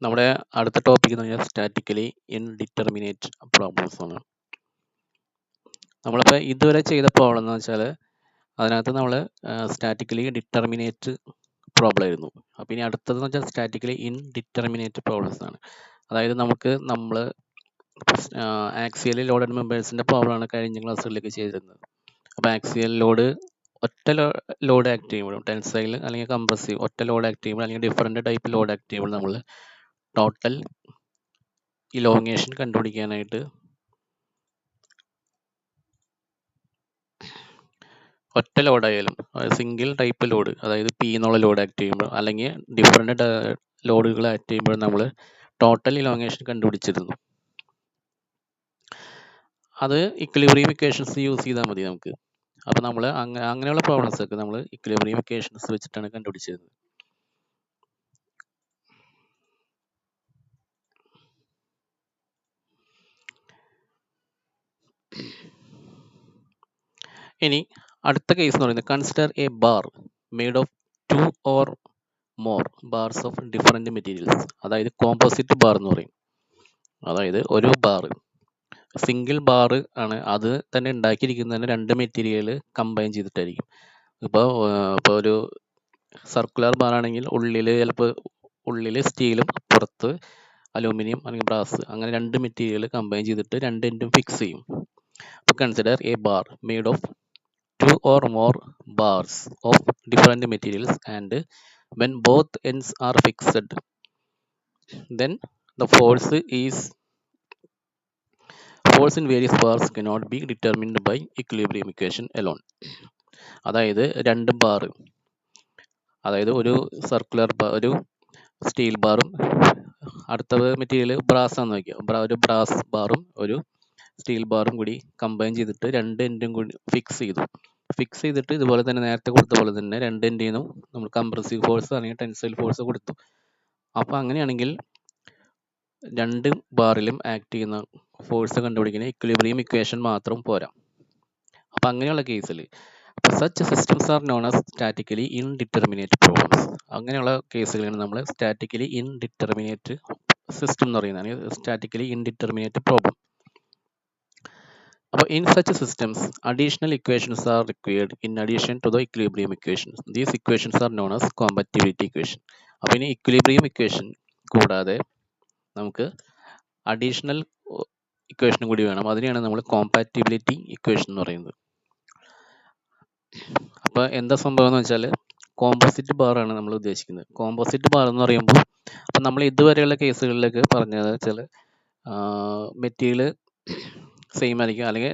നമ്മുടെ അടുത്ത ടോപ്പിക് എന്ന് പറഞ്ഞാൽ സ്റ്റാറ്റിക്കലി ഇൻഡിറ്റർമിനേറ്റ് പ്രോബ്ലംസ് ആണ്. നമ്മളിപ്പോൾ ഇതുവരെ ചെയ്ത പ്രോബ്ലം എന്ന് വെച്ചാൽ അതിനകത്ത് നമ്മൾ സ്റ്റാറ്റിക്കലി ഡിറ്റർമിനേറ്റ് പ്രോബ്ലം ആയിരുന്നു. അപ്പോൾ ഇനി അടുത്തതെന്ന് വെച്ചാൽ സ്റ്റാറ്റിക്കലി ഇൻഡിറ്റർമിനേറ്റ് പ്രോബ്ലംസ് ആണ്. അതായത് നമ്മൾ ആക്സിയലി ലോഡഡ് മെമ്പേഴ്സിൻ്റെ പ്രോബ്ലമാണ് കഴിഞ്ഞ ക്ലാസ്സുകളിലേക്ക് ചെയ്തിരുന്നത്. അപ്പോൾ ആക്സിയൽ ലോഡ് ഒറ്റ ലോഡ് ആക്ട് ചെയ്യുമ്പോഴും ടെൻസൈൽ അല്ലെങ്കിൽ കംപ്രസീവ് ഒറ്റ ലോഡ് ആക്ട് ചെയ്യുമ്പോൾ അല്ലെങ്കിൽ ഡിഫറെൻറ്റ് ടൈപ്പ് ലോഡ് ആക്ട് ചെയ്യുമ്പോൾ നമ്മൾ ടോട്ടൽ ഇലോങ്ങേഷൻ കണ്ടുപിടിക്കാനായിട്ട് ഒറ്റ ലോഡായാലും സിംഗിൾ ടൈപ്പ് ലോഡ്, അതായത് പി എന്നുള്ള ലോഡ് ആക്ട് ചെയ്യുമ്പോൾ അല്ലെങ്കിൽ ഡിഫറെൻറ്റ് ലോഡുകൾ ആക്ട് ചെയ്യുമ്പോൾ നമ്മൾ ടോട്ടൽ ഇലോങ്ങേഷൻ കണ്ടുപിടിച്ചിരുന്നു. അത് ഇക്വിലിബ്രിയം ഇക്വേഷൻസ് യൂസ് ചെയ്താൽ മതി നമുക്ക്. അപ്പോൾ നമ്മൾ അങ്ങനെയുള്ള പ്രോബ്ലംസ് ഒക്കെ നമ്മൾ ഇക്വിലിബ്രിയം ഇക്വേഷൻസ് വെച്ചിട്ടാണ് കണ്ടുപിടിച്ചിരുന്നത്. ഇനി അടുത്ത കേസ് എന്ന് പറയുന്നത് consider A bar made of 2 or more bars of different materials, അതായത് കോമ്പോസിറ്റ് ബാർ എന്ന് പറയും. അതായത് ഒരു ബാർ സിംഗിൾ ബാർ ആണ്, അത് തന്നെ ഉണ്ടാക്കിയിരിക്കുന്നതിന് രണ്ട് മെറ്റീരിയൽ കമ്പൈൻ ചെയ്തിട്ടായിരിക്കും. ഇപ്പോൾ ഒരു സർക്കുലർ ബാർ ആണെങ്കിൽ ഉള്ളിൽ സ്റ്റീലും പുറത്ത് അലൂമിനിയം അല്ലെങ്കിൽ ബ്രാസ്, അങ്ങനെ രണ്ട് മെറ്റീരിയൽ കമ്പൈൻ ചെയ്തിട്ട് രണ്ട് എൻഡും ഫിക്സ് ചെയ്യും. അപ്പോൾ consider A bar made of 2 or more bars of different materials, and when both ends are fixed, then the force in various bars cannot be determined by equilibrium equation alone. അതായത് രണ്ട് bar, അതായത് ഒരു circular bar, ഒരു steel ബാറും അടുത്ത material brass ആണെന്ന് വയ്ക്കുക. ഒരു brass ബാറും ഒരു സ്റ്റീൽ ബാറും കൂടി കമ്പൈൻ ചെയ്തിട്ട് രണ്ട് എൻഡും കൂടി ഫിക്സ് ചെയ്തിട്ട് ഇതുപോലെ തന്നെ നേരത്തെ കൊടുത്ത പോലെ തന്നെ രണ്ട് എൻഡിൽ നിന്നും നമ്മൾ കംപ്രസീവ് ഫോഴ്സ് അല്ലെങ്കിൽ ടെൻസൈൽ ഫോഴ്സ് കൊടുത്തു. അപ്പോൾ അങ്ങനെയാണെങ്കിൽ രണ്ട് ബാറിലും ആക്ട് ചെയ്യുന്ന ഫോഴ്സ് കണ്ടുപിടിക്കുന്ന ഇക്വിലിബ്രിയം ഇക്വേഷൻ മാത്രം പോരാ. അപ്പോൾ അങ്ങനെയുള്ള കേസിൽ such systems R known as statically indeterminate problems. അങ്ങനെയുള്ള കേസുകളാണ് നമ്മൾ സ്റ്റാറ്റിക്കലി ഇൻഡിറ്റർമിനേറ്റ് സിസ്റ്റം എന്ന് പറയുന്നത്, സ്റ്റാറ്റിക്കലി ഇൻഡിറ്റർമിനേറ്റ് പ്രോബ്ലം. അപ്പോൾ in such systems, additional equations are required in addition to the equilibrium equations. These equations are known as compatibility equation. അപ്പോൾ ഇനി equilibrium equation കൂടാതെ നമുക്ക് അഡീഷണൽ ഇക്വേഷനും കൂടി വേണം. അതിനെയാണ് നമ്മൾ കോമ്പാറ്റിബിലിറ്റി ഇക്വേഷൻ എന്ന് പറയുന്നത്. അപ്പോൾ എന്താ സംഭവം എന്ന് വെച്ചാൽ കോമ്പോസിറ്റ് ബാർ ആണ് നമ്മൾ ഉദ്ദേശിക്കുന്നത്. കോമ്പോസിറ്റ് ബാർ എന്ന് പറയുമ്പോൾ അപ്പം നമ്മൾ ഇതുവരെയുള്ള കേസുകളിലേക്ക് പറഞ്ഞത് വെച്ചാൽ മെറ്റീരിയൽ സെയിം ആയിരിക്കും, അല്ലെങ്കിൽ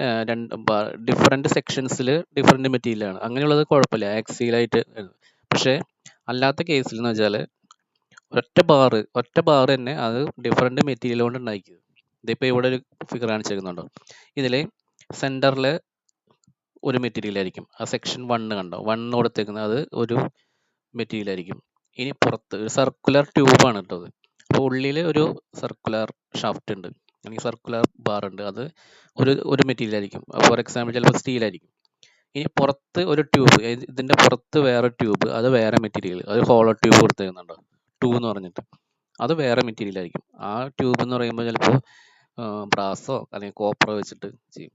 ഡിഫറെൻറ്റ് സെക്ഷൻസിൽ ഡിഫറെൻറ്റ് മെറ്റീരിയലാണ്, അങ്ങനെയുള്ളത് കുഴപ്പമില്ല, ആക്സിയലായിട്ട്. പക്ഷേ അല്ലാത്ത കേസിൽ എന്ന് വെച്ചാൽ ഒറ്റ ബാർ തന്നെ അത് ഡിഫറെൻറ്റ് മെറ്റീരിയൽ കൊണ്ട് ഉണ്ടാക്കിയത്. ഇതിപ്പോൾ ഇവിടെ ഒരു ഫിഗർ കാണിച്ചേക്കുന്നുണ്ടോ, ഇതിൽ സെൻറ്ററിൽ ഒരു മെറ്റീരിയൽ ആയിരിക്കും, ആ സെക്ഷൻ 1 കണ്ടോ, 1 കൊടുത്തേക്കുന്നത് അത് ഒരു മെറ്റീരിയൽ ആയിരിക്കും. ഇനി പുറത്ത് ഒരു സർക്കുലർ ട്യൂബാണ് ഇട്ടത്, അപ്പോൾ ഉള്ളിൽ ഒരു സർക്കുലർ ഷാഫ്റ്റ് ഉണ്ട് അല്ലെങ്കിൽ സർക്കുലർ ബാർ ഉണ്ട്, അത് ഒരു മെറ്റീരിയൽ ആയിരിക്കും. ഫോർ എക്സാമ്പിൾ ചിലപ്പോൾ സ്റ്റീൽ ആയിരിക്കും. ഇനി പുറത്ത് ഒരു ട്യൂബ്, ഇതിൻ്റെ പുറത്ത് വേറെ ട്യൂബ്, അത് വേറെ മെറ്റീരിയൽ, അത് ഹോളോ ട്യൂബ് കൊടുത്തേക്കുന്നുണ്ടോ 2 എന്ന് പറഞ്ഞിട്ട്, അത് വേറെ മെറ്റീരിയൽ ആയിരിക്കും. ആ ട്യൂബ് എന്ന് പറയുമ്പോൾ ചിലപ്പോൾ ബ്രാസോ അല്ലെങ്കിൽ കോപ്പറോ വെച്ചിട്ട് ചെയ്യും.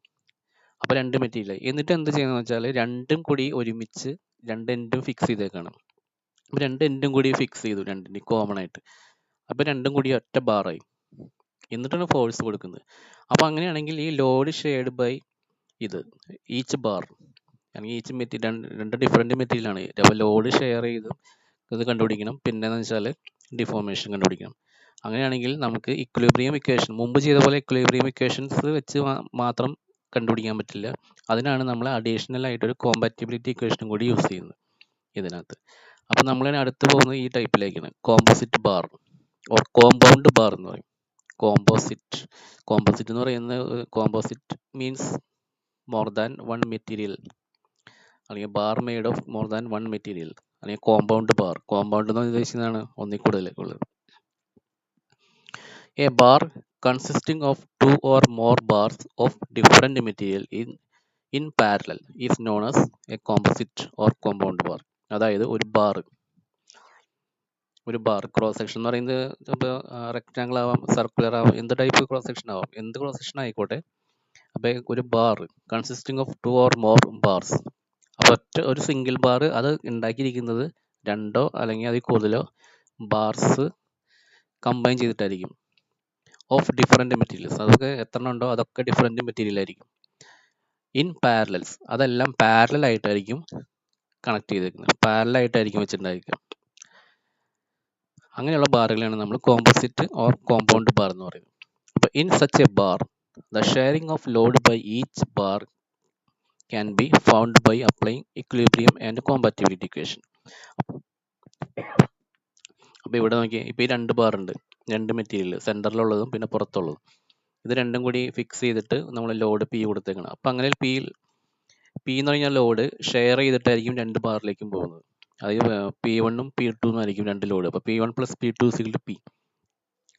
അപ്പോൾ രണ്ട് മെറ്റീരിയൽ. എന്നിട്ട് എന്ത് ചെയ്യുന്നത് വെച്ചാൽ രണ്ടും കൂടി ഒരുമിച്ച് രണ്ട് എൻഡും ഫിക്സ് ചെയ്തേക്കാണ്. അപ്പോൾ രണ്ട് എൻഡും കൂടി ഫിക്സ് ചെയ്തു, രണ്ടിനും കോമൺ ആയിട്ട്. അപ്പോൾ രണ്ടും കൂടി ഒറ്റ ബാറായി. എന്നിട്ടാണ് ഫോഴ്സ് കൊടുക്കുന്നത്. അപ്പോൾ അങ്ങനെയാണെങ്കിൽ ഈ load shared by each bar അല്ലെങ്കിൽ ഈച്ച് മെറ്റീരിയൽ, രണ്ട് ഡിഫറെൻറ്റ് മെറ്റീരിയലാണ്. അപ്പോൾ ലോഡ് ഷെയർ ചെയ്ത് ഇത് കണ്ടുപിടിക്കണം. പിന്നെന്ന് വെച്ചാൽ ഡിഫോർമേഷൻ കണ്ടുപിടിക്കണം. അങ്ങനെയാണെങ്കിൽ നമുക്ക് ഇക്വിലിബ്രിയം ഇക്വേഷൻ മുമ്പ് ചെയ്ത പോലെ ഇക്വിലിബ്രിയം ഇക്വേഷൻസ് വെച്ച് മാത്രം കണ്ടുപിടിക്കാൻ പറ്റില്ല. അതിനാണ് നമ്മൾ അഡീഷണൽ ആയിട്ടൊരു കോമ്പാറ്റിബിലിറ്റി ഇക്വേഷനും കൂടി യൂസ് ചെയ്യുന്നത് ഇതിനകത്ത്. അപ്പോൾ നമ്മൾ അടുത്ത് പോകുന്നത് ഈ ടൈപ്പിലേക്കാണ്, composite bar or compound bar എന്ന് പറയും. കോമ്പോസിറ്റ് എന്ന് പറയുന്നത്, composite means more than one material, അല്ലെങ്കിൽ bar made of more than one material, അല്ലെങ്കിൽ കോമ്പൗണ്ട് എന്ന് ഉദ്ദേശിക്കുന്നതാണ് ഒന്നിൽ കൂടുതൽ ഉള്ളത്. A bar consisting of 2 or more bars of different material in parallel is known as a composite or compound bar. അതായത് ഒരു bar ഒരു ബാർ ക്രോസ് സെക്ഷൻ എന്ന് പറയുന്നത് ഇപ്പോൾ റെക്റ്റാങ്കിൾ ആവാം, സർക്കുലർ ആവാം, എന്ത് ടൈപ്പ് ക്രോസ് സെക്ഷൻ ആവാം, എന്ത് ക്രോസ് സെക്ഷൻ ആയിക്കോട്ടെ. അപ്പോൾ ഒരു bar consisting of 2 or more bars. അപ്പോൾ ഒരു സിംഗിൾ ബാർ അത് ഉണ്ടാക്കിയിരിക്കുന്നത് 2 അല്ലെങ്കിൽ അതിൽ കൂടുതലോ ബാർസ് കമ്പൈൻ ചെയ്തിട്ടായിരിക്കും, ഓഫ് ഡിഫറെൻറ്റ് മെറ്റീരിയൽസ്. അതൊക്കെ എത്ര ഉണ്ടോ അതൊക്കെ ഡിഫറെൻറ്റ് മെറ്റീരിയൽ ആയിരിക്കും. ഇൻ പാരലൽസ്, അതെല്ലാം പാരലൽ ആയിട്ടായിരിക്കും കണക്ട് ചെയ്തേക്കുന്നത്, പാരലൽ ആയിട്ടായിരിക്കും വെച്ചിട്ടുണ്ടായിരിക്കുക. അങ്ങനെയുള്ള ബാറുകളാണ് നമ്മൾ കോമ്പോസിറ്റ് ഓർ കോമ്പൗണ്ട് ബാർ എന്ന് പറയുന്നത്. അപ്പോൾ in such a bar the sharing of load by each bar can be found by applying equilibrium and compatibility equation. അപ്പോൾ ഇവിടെ നോക്കിയാൽ ഇപ്പോൾ ഈ 2 ബാർ ഉണ്ട്, 2 മെറ്റീരിയൽ, സെൻറ്ററിലുള്ളതും പിന്നെ പുറത്തുള്ളതും. ഇത് രണ്ടും കൂടി ഫിക്സ് ചെയ്തിട്ട് നമ്മൾ ലോഡ് പി കൊടുത്തേക്കണം. അപ്പോൾ അങ്ങനെ പി എന്ന് പറഞ്ഞാൽ ലോഡ് ഷെയർ ചെയ്തിട്ടായിരിക്കും 2 ബാറിലേക്കും പോകുന്നത്. അതായത് P1 ഉം P2 ആയിരിക്കും 2 ലോഡ്. അപ്പോൾ P1 + P2 = P.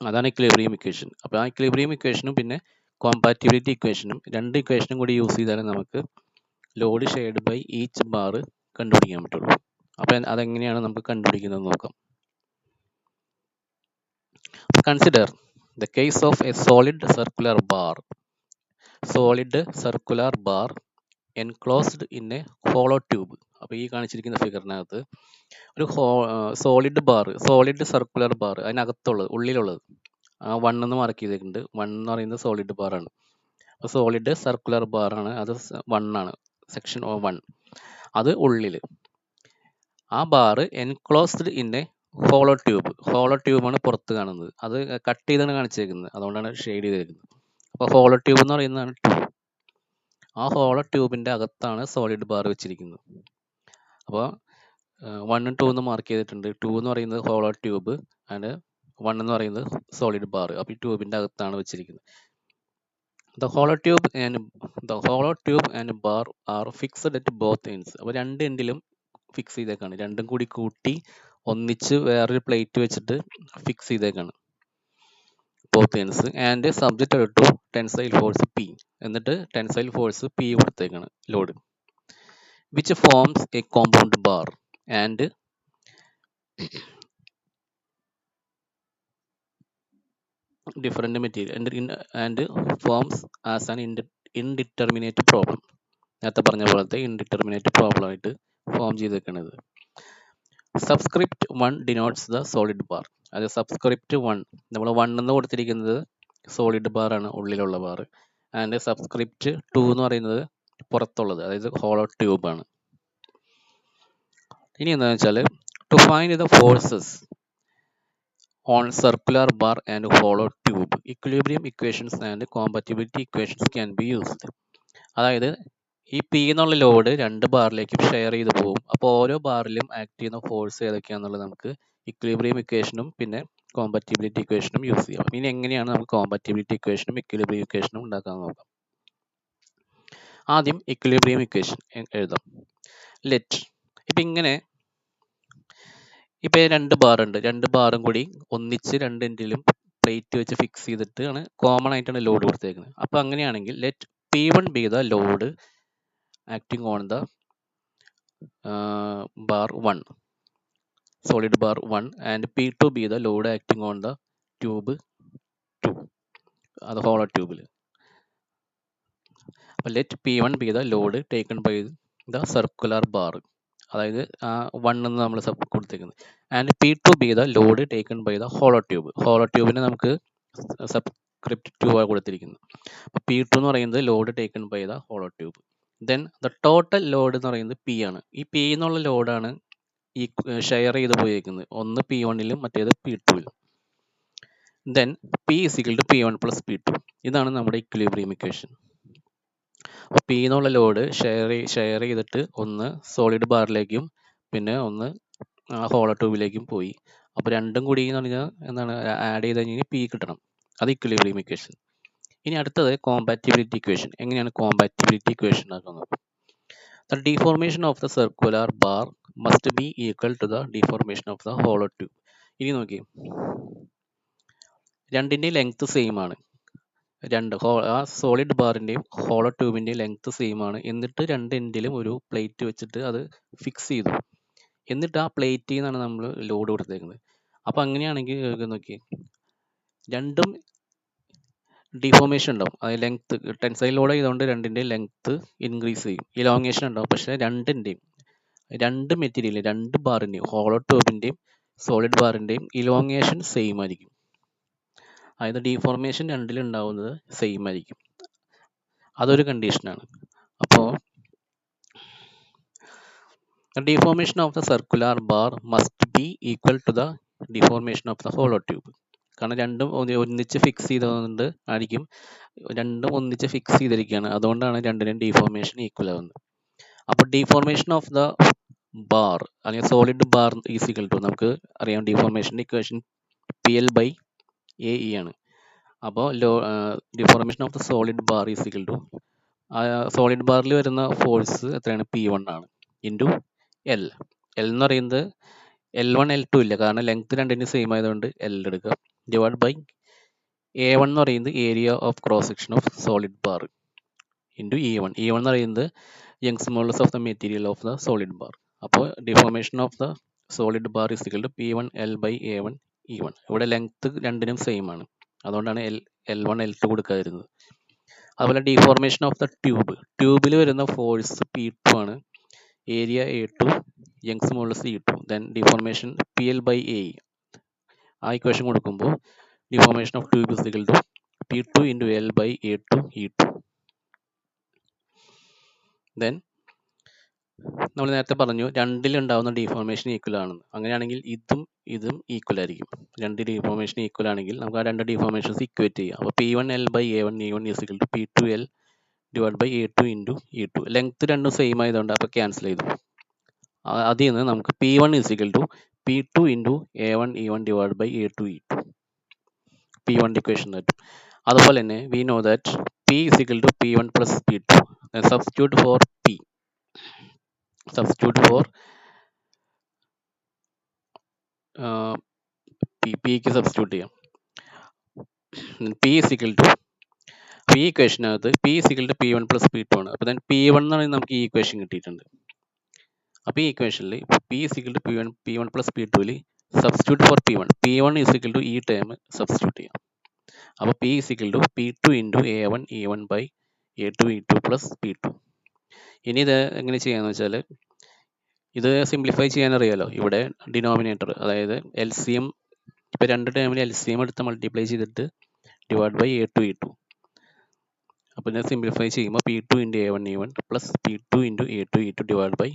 അതാണ് ഇക്വിലിബ്രിയം ഇക്വേഷൻ. അപ്പോൾ ആ ഇക്വിലിബ്രിയം ഇക്വേഷനും പിന്നെ കോമ്പാറ്റിബിലിറ്റി ഇക്വേഷനും 2 ഇക്വേഷനും കൂടി യൂസ് ചെയ്താലേ നമുക്ക് load shared by each bar കണ്ടുപിടിക്കാൻ പറ്റുള്ളൂ. അപ്പോൾ അതെങ്ങനെയാണ് നമുക്ക് കണ്ടുപിടിക്കുന്നത് നോക്കാം. Consider the case of a solid circular bar enclosed in a hollow tube. അപ്പോൾ ഈ കാണിച്ചിരിക്കുന്ന ഫിഗറിനകത്ത് ഒരു സോളിഡ് സർക്കുലർ ബാർ, അതിനകത്തുള്ളത്, ഉള്ളിലുള്ളത്, 1 എന്ന് മാർക്ക് ചെയ്തിട്ടുണ്ട്. 1 എന്ന് പറയുന്നത് സോളിഡ് ബാറാണ്. അപ്പോൾ സോളിഡ് സർക്കുലർ ബാറാണ്, അത് 1 ആണ്, സെക്ഷൻ 1. അത് ഉള്ളിൽ, ആ bar enclosed in a hollow ട്യൂബാണ് പുറത്ത് കാണുന്നത്. അത് കട്ട് ചെയ്താണ് കാണിച്ചേക്കുന്നത്, അതുകൊണ്ടാണ് ഷെയ്ഡ് ചെയ്തേക്കുന്നത്. അപ്പോൾ ഹോളോ ട്യൂബ് എന്ന് പറയുന്നതാണ് 2. ആ ഹോളോ ട്യൂബിൻ്റെ അകത്താണ് സോളിഡ് ബാർ വെച്ചിരിക്കുന്നത്. അപ്പോൾ 1 ഉം 2 എന്ന് മാർക്ക് ചെയ്തിട്ടുണ്ട്. 2 എന്ന് പറയുന്നത് ഹോളോ ട്യൂബ് ആൻഡ് 1 എന്ന് പറയുന്നത് സോളിഡ് ബാർ. അപ്പോൾ ഈ ട്യൂബിൻ്റെ അകത്താണ് വെച്ചിരിക്കുന്നത്. The hollow tube and bar are fixed at both ends. അപ്പോൾ 2 എൻഡിലും ഫിക്സ് ചെയ്തേക്കാണ്. രണ്ടും കൂടി കൂട്ടി ഒന്നിച്ച് വേറൊരു പ്ലേറ്റ് വെച്ചിട്ട് ഫിക്സ് ചെയ്തേക്കാണ്, both ends, and subjected to tensile force P. എന്നിട്ട് ടെൻസൈൽ ഫോഴ്സ് P കൊടുത്തേക്കാണ് load, which forms a compound bar and different material and forms as an indeterminate problem. നേരത്തെ പറഞ്ഞ പോലത്തെ ഇൻഡിറ്റർമിനേറ്റ് പ്രോബ്ലം ആയിട്ട് ഫോം ചെയ്തേക്കണത്. Subscript 1 denotes the solid bar. അത് subscript 1, നമ്മൾ 1 എന്ന് കൊടുത്തിരിക്കുന്നത് സോളിഡ് ബാർ ആണ്, ഉള്ളിലുള്ള ബാർ. ആൻഡ് സബ്സ്ക്രിപ്റ്റ് 2 എന്ന് പറയുന്നത് പുറത്തുള്ളത്, അതായത് ഹോളോ ട്യൂബ് ആണ്. ഇനി എന്താണെന്ന് വെച്ചാൽ, to find the forces on circular bar and hollow tube, equilibrium equations and compatibility equations can be used. അതായത് ഈ P എന്നുള്ള ലോഡ് 2 ബാറിലേക്കും ഷെയർ ചെയ്ത് പോകും. അപ്പോൾ ഓരോ ബാറിലും ആക്ട് ചെയ്യുന്ന ഫോഴ്സ് ഏതൊക്കെയാണെന്നുള്ളത് നമുക്ക് ഇക്വിലിബ്രിയം ഇക്വേഷനും പിന്നെ കോമ്പാറ്റിബിലിറ്റി ഇക്വേഷനും യൂസ് ചെയ്യാം. ഇനി എങ്ങനെയാണ് നമുക്ക് കോമ്പാറ്റിബിലിറ്റി ഇക്വേഷനും ഇക്വിലിബ്രിയം ഇക്വേഷനും ഉണ്ടാക്കാൻ നോക്കാം. ആദ്യം ഇക്വിലിബ്രിയം ഇക്വേഷൻ എഴുതാം. ലെറ്റ് ഇപ്പം ഇങ്ങനെ, ഇപ്പോൾ 2 ബാർ ഉണ്ട്, 2 ബാറും കൂടി ഒന്നിച്ച് 2 എൻഡിലും പ്ലേറ്റ് വെച്ച് ഫിക്സ് ചെയ്തിട്ടാണ് കോമൺ ആയിട്ടാണ് ലോഡ് കൊടുത്തേക്കുന്നത്. അപ്പോൾ അങ്ങനെയാണെങ്കിൽ let P1 be the load acting on the bar 1, solid bar 1, and P2 be the load acting on the tube 2, അത് ഹോളോ ട്യൂബിൽ. അപ്പോൾ let P1 be the load taken by the circular bar, അതായത് 1 എന്ന് നമ്മൾ കൊടുത്തേക്കുന്നത്. And P2 be the load taken by the hollow tube. Hollow ട്യൂബിന് നമുക്ക് subscript 2 ആണ് കൊടുത്തിരിക്കുന്നത്. അപ്പോൾ P2 എന്ന് പറയുന്നത് load taken by the hollow tube. Then the total load എന്ന് പറയുന്നത് P ആണ്. ഈ P എന്നുള്ള ലോഡാണ് ഈ ഷെയർ ചെയ്ത് പോയിരിക്കുന്നത്, ഒന്ന് P1ലും മറ്റേത് P2ലും. Then P = P1 + P2. ഇതാണ് നമ്മുടെ ഇക്വിലിബ്രിയം ഇക്വേഷൻ. അപ്പോൾ P എന്നുള്ള ലോഡ് ഷെയർ ചെയ്തിട്ട് ഒന്ന് സോളിഡ് ബാറിലേക്കും പിന്നെ ഒന്ന് ഹോളോ ട്യൂബിലേക്കും പോയി. അപ്പോൾ രണ്ടും കൂടി എന്ന് പറഞ്ഞാൽ എന്താണ്, ആഡ് ചെയ്ത് കഴിഞ്ഞാൽ P കിട്ടണം. അത് ഇക്വിലിബ്രിയം ഇക്വേഷൻ. ഇനി അടുത്തത് കോമ്പാറ്റിബിലിറ്റി ഇക്വേഷൻ. എങ്ങനെയാണ് കോമ്പാറ്റിബിലിറ്റി ഇക്വേഷൻ ആക്കുന്നത്? The deformation of the circular bar must be equal to the deformation of the hollow tube. ഇനി നോക്കി, രണ്ടിൻ്റെയും ലെങ്ത് സെയിം ആണ്. ആ സോളിഡ് ബാറിൻ്റെയും ഹോളോ ട്യൂബിൻ്റെയും ലെങ്ത് സെയിം ആണ്. എന്നിട്ട് 2 എൻഡിലും ഒരു പ്ലേറ്റ് വെച്ചിട്ട് അത് ഫിക്സ് ചെയ്തു. എന്നിട്ട് ആ പ്ലേറ്റിൽ നിന്നാണ് നമ്മൾ ലോഡ് കൊടുത്തേക്കുന്നത്. അപ്പോൾ അങ്ങനെയാണെങ്കിൽ നോക്കി രണ്ടും ഡിഫോർമേഷൻ ഉണ്ടാവും. അത് ലെങ്ത് ടെൻസൈൽ ലോഡ് ചെയ്തുകൊണ്ട് രണ്ടിൻ്റെ ലെങ്ത് ഇൻക്രീസ് ചെയ്യും. ഇലോങ്ങേഷൻ ഉണ്ടാവും. പക്ഷേ രണ്ട് മെറ്റീരിയൽ രണ്ട് ബാറിൻ്റെയും ഹോളോ ട്യൂബിൻ്റെയും സോളിഡ് ബാറിൻ്റെയും ഇലോങ്ങേഷൻ സെയിം ആയിരിക്കും. അതായത് ഡിഫോർമേഷൻ രണ്ടിലുണ്ടാവുന്നത് സെയിം ആയിരിക്കും. അതൊരു കണ്ടീഷനാണ്. അപ്പോൾ deformation of the circular bar must be equal to the deformation of the hollow tube. കാരണം രണ്ടും ഒന്നിച്ച് ഫിക്സ് ചെയ്തുകൊണ്ട് ആയിരിക്കും, രണ്ടും ഒന്നിച്ച് ഫിക്സ് ചെയ്തിരിക്കുകയാണ്. അതുകൊണ്ടാണ് രണ്ടിനും ഡിഫോർമേഷൻ ഈക്വൽ ആവുന്നത്. അപ്പോൾ ഡിഫോർമേഷൻ ഓഫ് ദ ബാർ അല്ലെങ്കിൽ സോളിഡ് ബാർ ഈസിക്കൽ ടു, നമുക്ക് അറിയാം ഡിഫോർമേഷൻ്റെ ഇക്വേഷൻ PL/AE ആണ്. അപ്പോൾ deformation of the solid bar is equal to solid ബാറിൽ വരുന്ന ഫോഴ്സ് എത്രയാണ്? P1 ആണ് ഇൻറ്റു L എന്ന് പറയുന്നത് L1 L2 ഇല്ല, കാരണം ലെങ്ത് രണ്ടിനും സെയിം ആയതുകൊണ്ട് L എടുക്കുക, ഡിവൈഡ് ബൈ A1 എന്ന് പറയുന്നത് area of cross section of solid bar into E1 എന്ന് പറയുന്നത് Young's modulus of the material of the solid bar. അപ്പോൾ deformation of the solid bar is equal to P1 L/A1 E1. ഇവിടെ length രണ്ടിനും same ആണ്, അതുകൊണ്ടാണ് L1 L2 കൊടുക്കാതിരുന്നത്. അതുപോലെ deformation of the ട്യൂബിൽ വരുന്ന ഫോഴ്സ് P2 ആണ്, area A2, Young's modulus E2, then deformation PL/AE. ആ ഇക്വേഷൻ കൊടുക്കുമ്പോൾ deformation of tube is equal to P2 into L/A2 E2. Then നമ്മൾ നേരത്തെ പറഞ്ഞു രണ്ടിലുണ്ടാവുന്ന ഡിഫോർമേഷൻ ഈക്വൽ ആണെന്ന്. അങ്ങനെയാണെങ്കിൽ ഇതും ഈക്വൽ ആയിരിക്കും. രണ്ട് ഡിഫോർമേഷൻ ഈക്വൽ ആണെങ്കിൽ നമുക്ക് ആ രണ്ട് ഡിഫോർമേഷൻസ് ഇക്വേറ്റ് ചെയ്യാം. അപ്പോൾ P1 L/A1 E1 is equal to P2 L divide by A2 into E2. Length രണ്ടും സെയിം ആയതുകൊണ്ട് അപ്പോൾ ക്യാൻസൽ ചെയ്തു. അതിൽ നിന്ന് നമുക്ക് P1 is equal to P2 into A1 E1 divide by A2 E2. P1 equation കിട്ടും. അതുപോലെ തന്നെ we know that P is equal to P1 plus P2. Substitute for Pക്ക് സബ്സ്റ്റിറ്റ്യൂട്ട് ചെയ്യാം. P ഇസ് ഈക്വൽ ടു ഈ ഇക്വേഷനകത്ത് P is equal to P1 plus P2 ആണ്. അപ്പോൾ then P1 എന്ന് പറയുന്നത് നമുക്ക് ഈ ഇക്വേഷൻ കിട്ടിയിട്ടുണ്ട്. അപ്പോൾ ഈ ഇക്വേഷനിൽ P is equal to P1 plus P2ൽ substitute for P1 is equal to ഈ ടേം സബ്സ്റ്റിറ്റ്യൂട്ട് ചെയ്യാം. അപ്പോൾ P is equal to P2 into A1 E1 by A2 E2 plus P2. ഇനി ഇത് എങ്ങനെ ചെയ്യാന്ന് വെച്ചാൽ ഇത് സിംപ്ലിഫൈ ചെയ്യാൻ അറിയാലോ. ഇവിടെ ഡിനോമിനേറ്റർ അതായത് LCM, ഇപ്പോൾ രണ്ട് ടേമിൽ LCM എടുത്ത് മൾട്ടിപ്ലൈ ചെയ്തിട്ട് ഡിവൈഡ് ബൈ A2 E2. അപ്പോൾ ഇത് സിംപ്ലിഫൈ ചെയ്യുമ്പോൾ P2 into A1 E1 plus P2 into A2 E2 divide by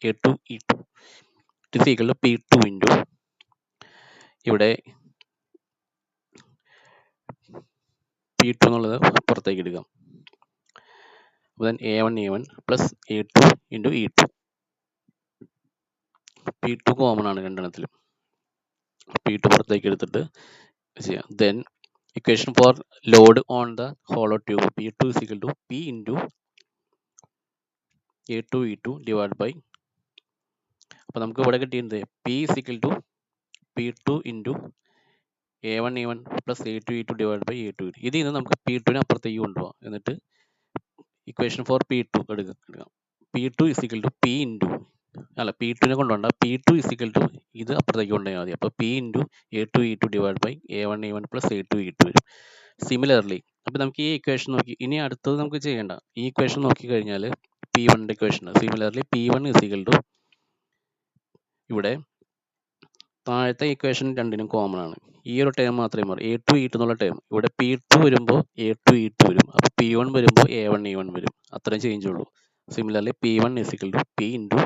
A2 E2 it equal to P2 into ഇവിടെ P2 എന്നുള്ളത് പുറത്തേക്ക് എടുക്കാം. അപ്പോൾ then A1 E1 plus A2 into E2. P2 common ആണ് രണ്ടെണ്ണത്തിലും, P2 പുറത്തേക്ക് എടുത്തിട്ട് ചെയ്യാം. Then equation for load on the hollow tube P2 is equal to P into A2 E2 divide by, അപ്പോൾ നമുക്ക് ഇവിടെ കിട്ടിയത് P is equal to P2 into A1 E1 plus A2 E2 divide by A2 E2. ഇതിൽ നിന്ന് നമുക്ക് P2നെ അപ്പുറത്തേക്ക് കൊണ്ടുപോകാം. എന്നിട്ട് ഇക്വേഷൻ ഫോർ P2 എടുക്കാം. P2 is equal to P into P2നെ കൊണ്ടുപോകണ്ട, P2 is equal to ഇത് അപ്പുറത്തേക്ക് കൊണ്ടുപോയാൽ മതി. അപ്പോൾ P into A2 E2 divide by A1 E1 plus A2 E2 വരും. സിമിലർലി അപ്പോൾ നമുക്ക് ഈ ഇക്വേഷൻ നോക്കി, ഇനി അടുത്തത് നമുക്ക് ചെയ്യേണ്ട ഈ ഇക്വേഷൻ നോക്കി കഴിഞ്ഞാൽ P1ൻ്റെ equation similarly P1 is equal to ഇവിടെ താഴത്തെ ഇക്വേഷൻ രണ്ടിനും കോമൺ ആണ്. ഈ ഒരു ടേം മാത്രമേ മാറും, A2 E2 എന്നുള്ള ടേം. ഇവിടെ P2 വരുമ്പോൾ A2 E2 വരും, അപ്പോൾ P1 വരുമ്പോൾ A1 E1 വരും. അത്രയും ചേഞ്ച് ഉള്ളൂ. Similarly P1 is equal to P into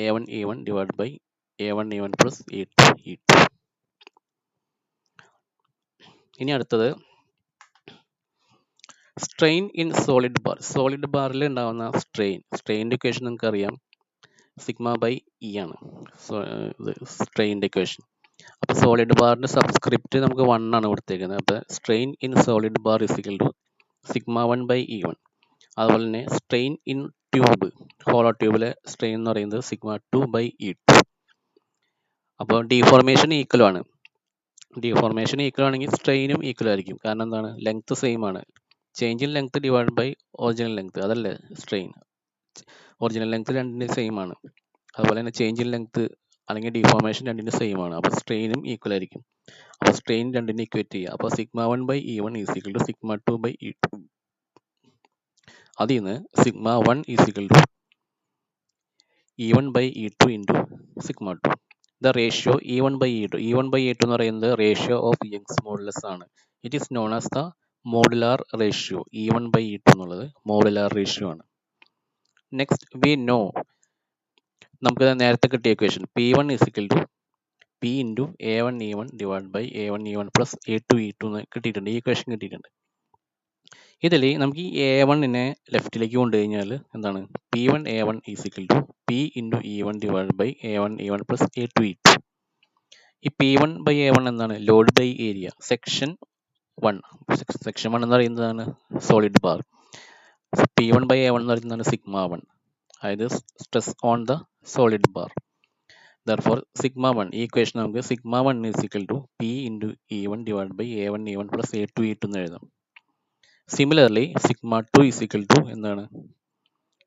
A1 E1 divide by A1 E1 plus A2 E2. ഇനി അടുത്തത് strain in solid bar. Solid ബാറിൽ ഉണ്ടാകുന്ന സ്ട്രെയിൻ്റെ ഇക്വേഷൻ നിങ്ങൾക്ക് അറിയാം, സിഗ്മ ബൈ ഇ ആണ് സ്ട്രെയിൻ്റെ ഇക്വേഷൻ. അപ്പോൾ സോളിഡ് ബാറിൻ്റെ സബ്സ്ക്രിപ്റ്റ് നമുക്ക് 1 ആണ് കൊടുത്തേക്കുന്നത്. അപ്പോൾ strain in solid bar is equal to sigma 1 by E1. അതുപോലെ തന്നെ സ്ട്രെയിൻ ഇൻ ട്യൂബ് ഹോളോ ട്യൂബിലെ സ്ട്രെയിൻ എന്ന് പറയുന്നത് സിഗ്മ 2 ബൈ E2. അപ്പോൾ ഡിഫോർമേഷൻ ഈക്വൽ ആണ്. ഡിഫോർമേഷൻ ഈക്വൽ ആണെങ്കിൽ സ്ട്രെയിനും ഈക്വൽ ആയിരിക്കും. കാരണം എന്താണ്, ലെങ്ത് സെയിം ആണ്. Change in length divide by original length, അതല്ലേ സ്ട്രെയിൻ. ഒറിജിനൽ ലെങ്ത് രണ്ടിനും സെയിം ആണ്. അതുപോലെ തന്നെ ചേഞ്ച് ഇൻ ലെങ്ത് അല്ലെങ്കിൽ ഡിഫോർമേഷൻ രണ്ടിനും സെയിം ആണ്. അപ്പോൾ സ്ട്രെയിനും ഈക്വൽ ആയിരിക്കും. അപ്പോൾ സ്ട്രെയിൻ രണ്ടിനും ഇക്വേറ്റ് ചെയ്യുക. അപ്പോൾ σ1/E1 is equal to σ2/E2. അതിൽ നിന്ന് σ1 is equal to E1/E2 into σ2. The ratio E1/E2 എന്ന് പറയുന്നത് റേഷ്യോ ഓഫ് യങ്സ് മോഡുലസ് ആണ്. It is known as the modular ratio. E1/E2 എന്നുള്ളത് മോഡുലാർ റേഷ്യോ ആണ്. നെക്സ്റ്റ് വി നോ, നമുക്ക് നേരത്തെ കിട്ടിയ equation P1 is equal to P into A1E1 divide by A1E1 plus A2E2 എന്ന് കിട്ടിയിട്ടുണ്ട്. ഈ ഇക്വേഷൻ കിട്ടിയിട്ടുണ്ട്. ഇതിൽ നമുക്ക് ഈ A1നെ ലെഫ്റ്റിലേക്ക് കൊണ്ടുകഴിഞ്ഞാൽ എന്താണ്, P1 A1 is equal to P into E1 divide by A1E1 plus A2E2. ഈ P1/A1 എന്താണ്, ലോഡ് ബൈ ഏരിയ. സെക്ഷൻ 1 എന്ന് പറയുന്നതാണ് സോളിഡ് ബാർ. P1/A1 എന്ന് പറയുന്നതാണ് σ1, അതായത് stress on the solid bar. Therefore σ1, ഈ ഇക്വേഷൻ നമുക്ക് σ1 is equal to P into E1 divide by A1E1 plus A2E2 എന്ന് എഴുതാം. സിമിലർലി σ2 ഈസ് ഈക്വൽ ടു എന്താണ്,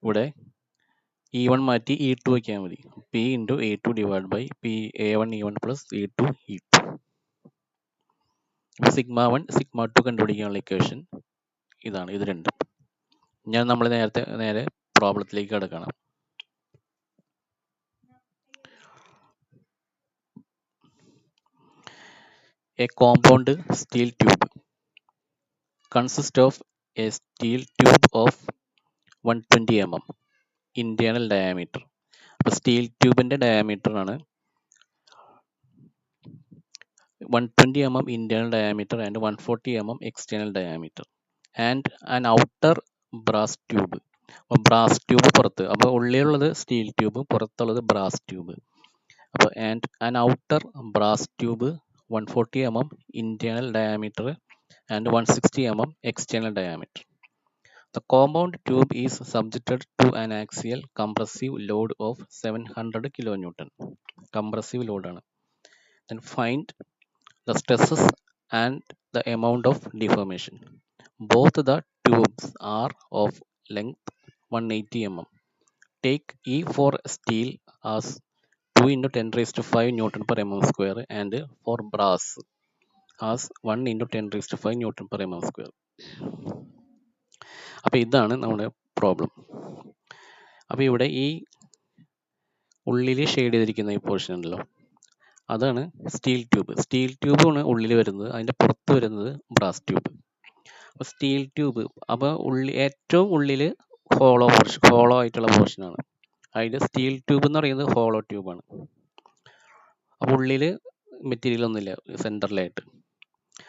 ഇവിടെ E1 മാറ്റി E2 വയ്ക്കാൻ മതി. P into A2 divide by A1E1 plus A2E2. σ1 σ2 കണ്ടുപിടിക്കാനുള്ള ഇക്വേഷൻ ഇതാണ്, ഇത് രണ്ടും. നമ്മൾ നേരെ പ്രോബ്ലത്തിലേക്ക് കിടക്കണം. A compound steel tube consists of a steel tube of 120 mm internal diameter. അപ്പോൾ സ്റ്റീൽ ട്യൂബിൻ്റെ ഡയമീറ്റർ ആണ് 120 mm internal diameter and 140 mm external diameter and an outer brass tube. അപ്പോൾ ബ്രാസ് ട്യൂബ് പുറത്ത്, അപ്പോൾ ഉള്ളിലുള്ളത് സ്റ്റീൽ ട്യൂബ്, പുറത്തുള്ളത് ബ്രാസ് ട്യൂബ്. അപ്പോൾ and an outer brass tube 140 mm internal diameter and 160 mm external diameter. The compound tube is subjected to an axial compressive load of 700 kN. Compressive load ആണ്. Then find the stresses and the amount of deformation. Both the tubes are of length 180 mm. Take E for steel as 2 into 10 raised to 5 Newton per mm square and for brass as 1 into 10 raised to 5 Newton per mm square. അപ്പോൾ ഇതാണ് നമ്മുടെ problem. അപ്പോൾ ഇവിടെ ഈ ഉള്ളിൽ shade ചെയ്തിരിക്കുന്ന ഈ portion ഉണ്ടല്ലോ, അതാണ് സ്റ്റീൽ ട്യൂബ്. സ്റ്റീൽ ട്യൂബാണ് ഉള്ളിൽ വരുന്നത്, അതിൻ്റെ പുറത്ത് വരുന്നത് ബ്രാസ് ട്യൂബ്. അപ്പോൾ സ്റ്റീൽ ട്യൂബ്, അപ്പോൾ ഏറ്റവും ഉള്ളിൽ ഹോളോ ആയിട്ടുള്ള പോർഷനാണ്. അതിൽ സ്റ്റീൽ ട്യൂബ് എന്ന് പറയുന്നത് ഹോളോ ട്യൂബാണ്. അപ്പോൾ ഉള്ളിൽ മെറ്റീരിയൽ ഒന്നുമില്ല സെൻറ്ററിലായിട്ട്.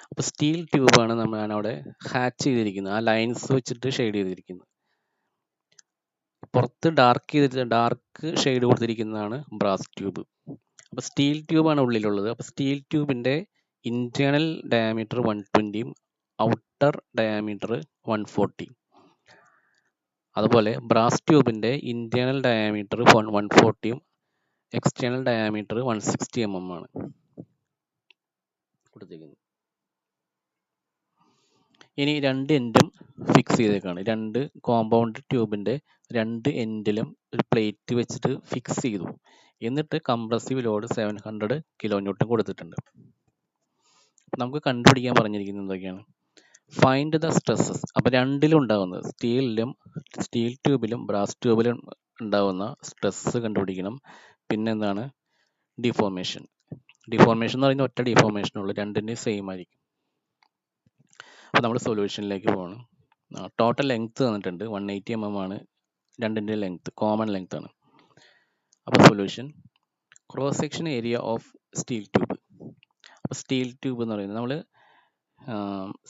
അപ്പോൾ സ്റ്റീൽ ട്യൂബാണ് അവിടെ ഹാച്ച് ചെയ്തിരിക്കുന്നത്, ആ ലൈൻസ് വെച്ചിട്ട് ഷെയ്ഡ് ചെയ്തിരിക്കുന്നത്. പുറത്ത് ഡാർക്ക് ഷെയ്ഡ് കൊടുത്തിരിക്കുന്നതാണ് ബ്രാസ് ട്യൂബ്. അപ്പോൾ സ്റ്റീൽ ട്യൂബാണ് ഉള്ളിലുള്ളത്. അപ്പോൾ സ്റ്റീൽ ട്യൂബിൻ്റെ ഇന്റേണൽ ഡയാമീറ്റർ 120 ഔട്ടർ ഡയാമീറ്റർ 140. അതുപോലെ ബ്രാസ് ട്യൂബിൻ്റെ internal diameter 140 external diameter 160 mm ആണ് കൊടുത്തിരിക്കുന്നത്. ഇനി രണ്ട് എൻഡും ഫിക്സ് ചെയ്തേക്കാണ്. രണ്ട് കോമ്പൗണ്ട് ട്യൂബിൻ്റെ രണ്ട് എൻഡിലും ഒരു പ്ലേറ്റ് വെച്ചിട്ട് ഫിക്സ് ചെയ്തു. എന്നിട്ട് കംപ്രസീവ് ലോഡ് 700 kN കൊടുത്തിട്ടുണ്ട്. നമുക്ക് കണ്ടുപിടിക്കാൻ പറഞ്ഞിരിക്കുന്നത് എന്തൊക്കെയാണ്, ഫൈൻഡ് ദ സ്ട്രെസ്സസ്. അപ്പോൾ രണ്ടിലും ഉണ്ടാകുന്നത്, സ്റ്റീൽ ട്യൂബിലും ബ്രാസ് ട്യൂബിലും ഉണ്ടാകുന്ന സ്ട്രെസ് കണ്ടുപിടിക്കണം. പിന്നെന്താണ്, ഡിഫോർമേഷൻ എന്ന് പറയുന്ന ഒറ്റ ഡിഫോർമേഷനുള്ളൂ, രണ്ടിൻ്റെയും സെയിം ആയിരിക്കും. അപ്പോൾ നമ്മൾ സൊല്യൂഷനിലേക്ക് പോകണം. ടോട്ടൽ ലെങ്ത് തന്നിട്ടുണ്ട് 180 mm ആണ് രണ്ടിൻ്റെ ലെങ്ത്, കോമൺ ലെങ്ത് ആണ്. അപ്പോൾ solution, cross section area of steel tube. അപ്പോൾ സ്റ്റീൽ ട്യൂബ് എന്ന് പറയുന്നത്, നമ്മൾ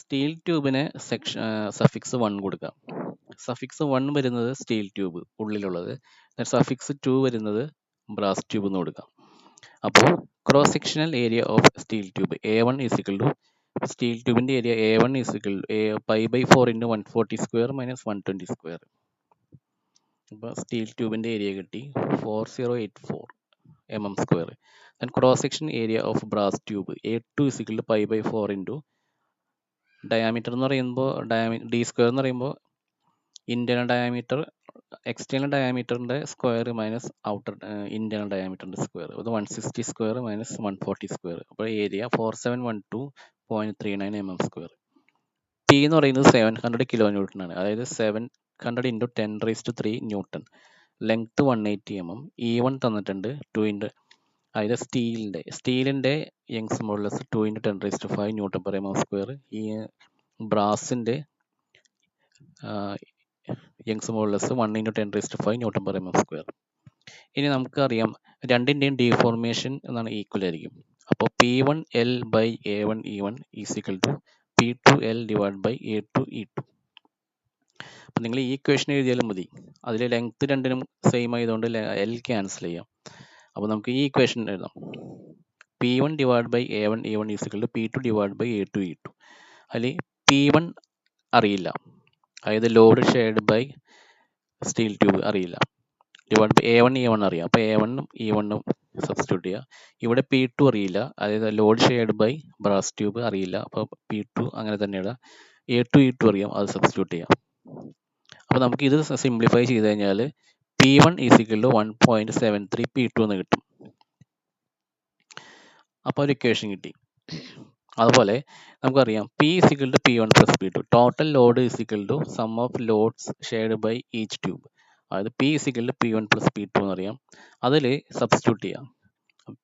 സ്റ്റീൽ ട്യൂബിന് സഫിക്സ് 1 കൊടുക്കാം. സഫിക്സ് 1 വരുന്നത് സ്റ്റീൽ ട്യൂബ് ഉള്ളിലുള്ളത്, സഫിക്സ് 2 വരുന്നത് ബ്രാസ് ട്യൂബ് എന്ന് കൊടുക്കാം. അപ്പോൾ cross sectional area of steel tube A1 is equal to, steel ട്യൂബിൻ്റെ area A1 is equal to π/4 × 140 square minus 120 square. അപ്പോൾ സ്റ്റീൽ ട്യൂബിൻ്റെ ഏരിയ കിട്ടി 4084 mm square. Then cross section area of brass tube A2 is equal to π/4 × diameter എന്ന് പറയുമ്പോൾ d² എന്ന് പറയുമ്പോൾ internal diameter external ഡയാമീറ്ററിൻ്റെ square minus outer internal ഡയാമീറ്ററിൻ്റെ square. അത് 160 സ്ക്വയർ മൈനസ് 140 സ്ക്വയർ. അപ്പോൾ ഏരിയ 4712.39 mm². പി എന്ന് പറയുന്നത് 700 കിലോ ന്യൂട്ടൺ ആണ്. അതായത് 700 into 10⁻³ newton. Length 180 mm. E1 തന്നിട്ടുണ്ട് 2 ഇൻറ്റു, അതായത് സ്റ്റീലിൻ്റെ Young's modulus 2 into 10⁵ newton per mm². ഈ ബ്രാസിൻ്റെ Young's modulus 1 into 10⁵ newton per mm². ഇനി നമുക്കറിയാം രണ്ടിൻ്റെയും ഡീഫോർമേഷൻ എന്നാണ് ഈക്വൽ ആയിരിക്കും. അപ്പോൾ P1L/A1E1 is equal to P2L/A2E2. അപ്പം നിങ്ങൾ ഈ ഇക്വേഷൻ എഴുതിയാലും മതി. അതിൽ ലെങ്ത് രണ്ടിനും സെയിം ആയതുകൊണ്ട് L ക്യാൻസൽ ചെയ്യാം. അപ്പോൾ നമുക്ക് ഈ ഇക്വേഷൻ എഴുതാം. P1/A1E1 is equal to P2/A2E2. അതിൽ P1 അറിയില്ല, അതായത് load shared by steel tube അറിയില്ല. A1E1 അറിയാം. അപ്പോൾ A1ഉം E1ഉം സബ്സ്റ്റിറ്റ്യൂട്ട് ചെയ്യുക. ഇവിടെ P2 അറിയില്ല, അതായത് load shared by brass tube അറിയില്ല. അപ്പോൾ P2 അങ്ങനെ തന്നെ ഇടുക. A2E2 അറിയാം, അത് സബ്സ്റ്റിറ്റ്യൂട്ട് ചെയ്യാം. അപ്പോൾ നമുക്ക് ഇത് സിംപ്ലിഫൈ ചെയ്ത് കഴിഞ്ഞാൽ P1 is equal to 1.73 P2 എന്ന് കിട്ടും. അപ്പോൾ ഒരു ഇക്വേഷൻ കിട്ടി. അതുപോലെ നമുക്കറിയാം P is equal to P1 plus P2. Total load is equal to sum of loads shared by each tube. അതായത് P is equal to P1 plus P2 എന്നറിയാം. അതിൽ സബ്സ്റ്റിറ്റ്യൂട്ട് ചെയ്യാം.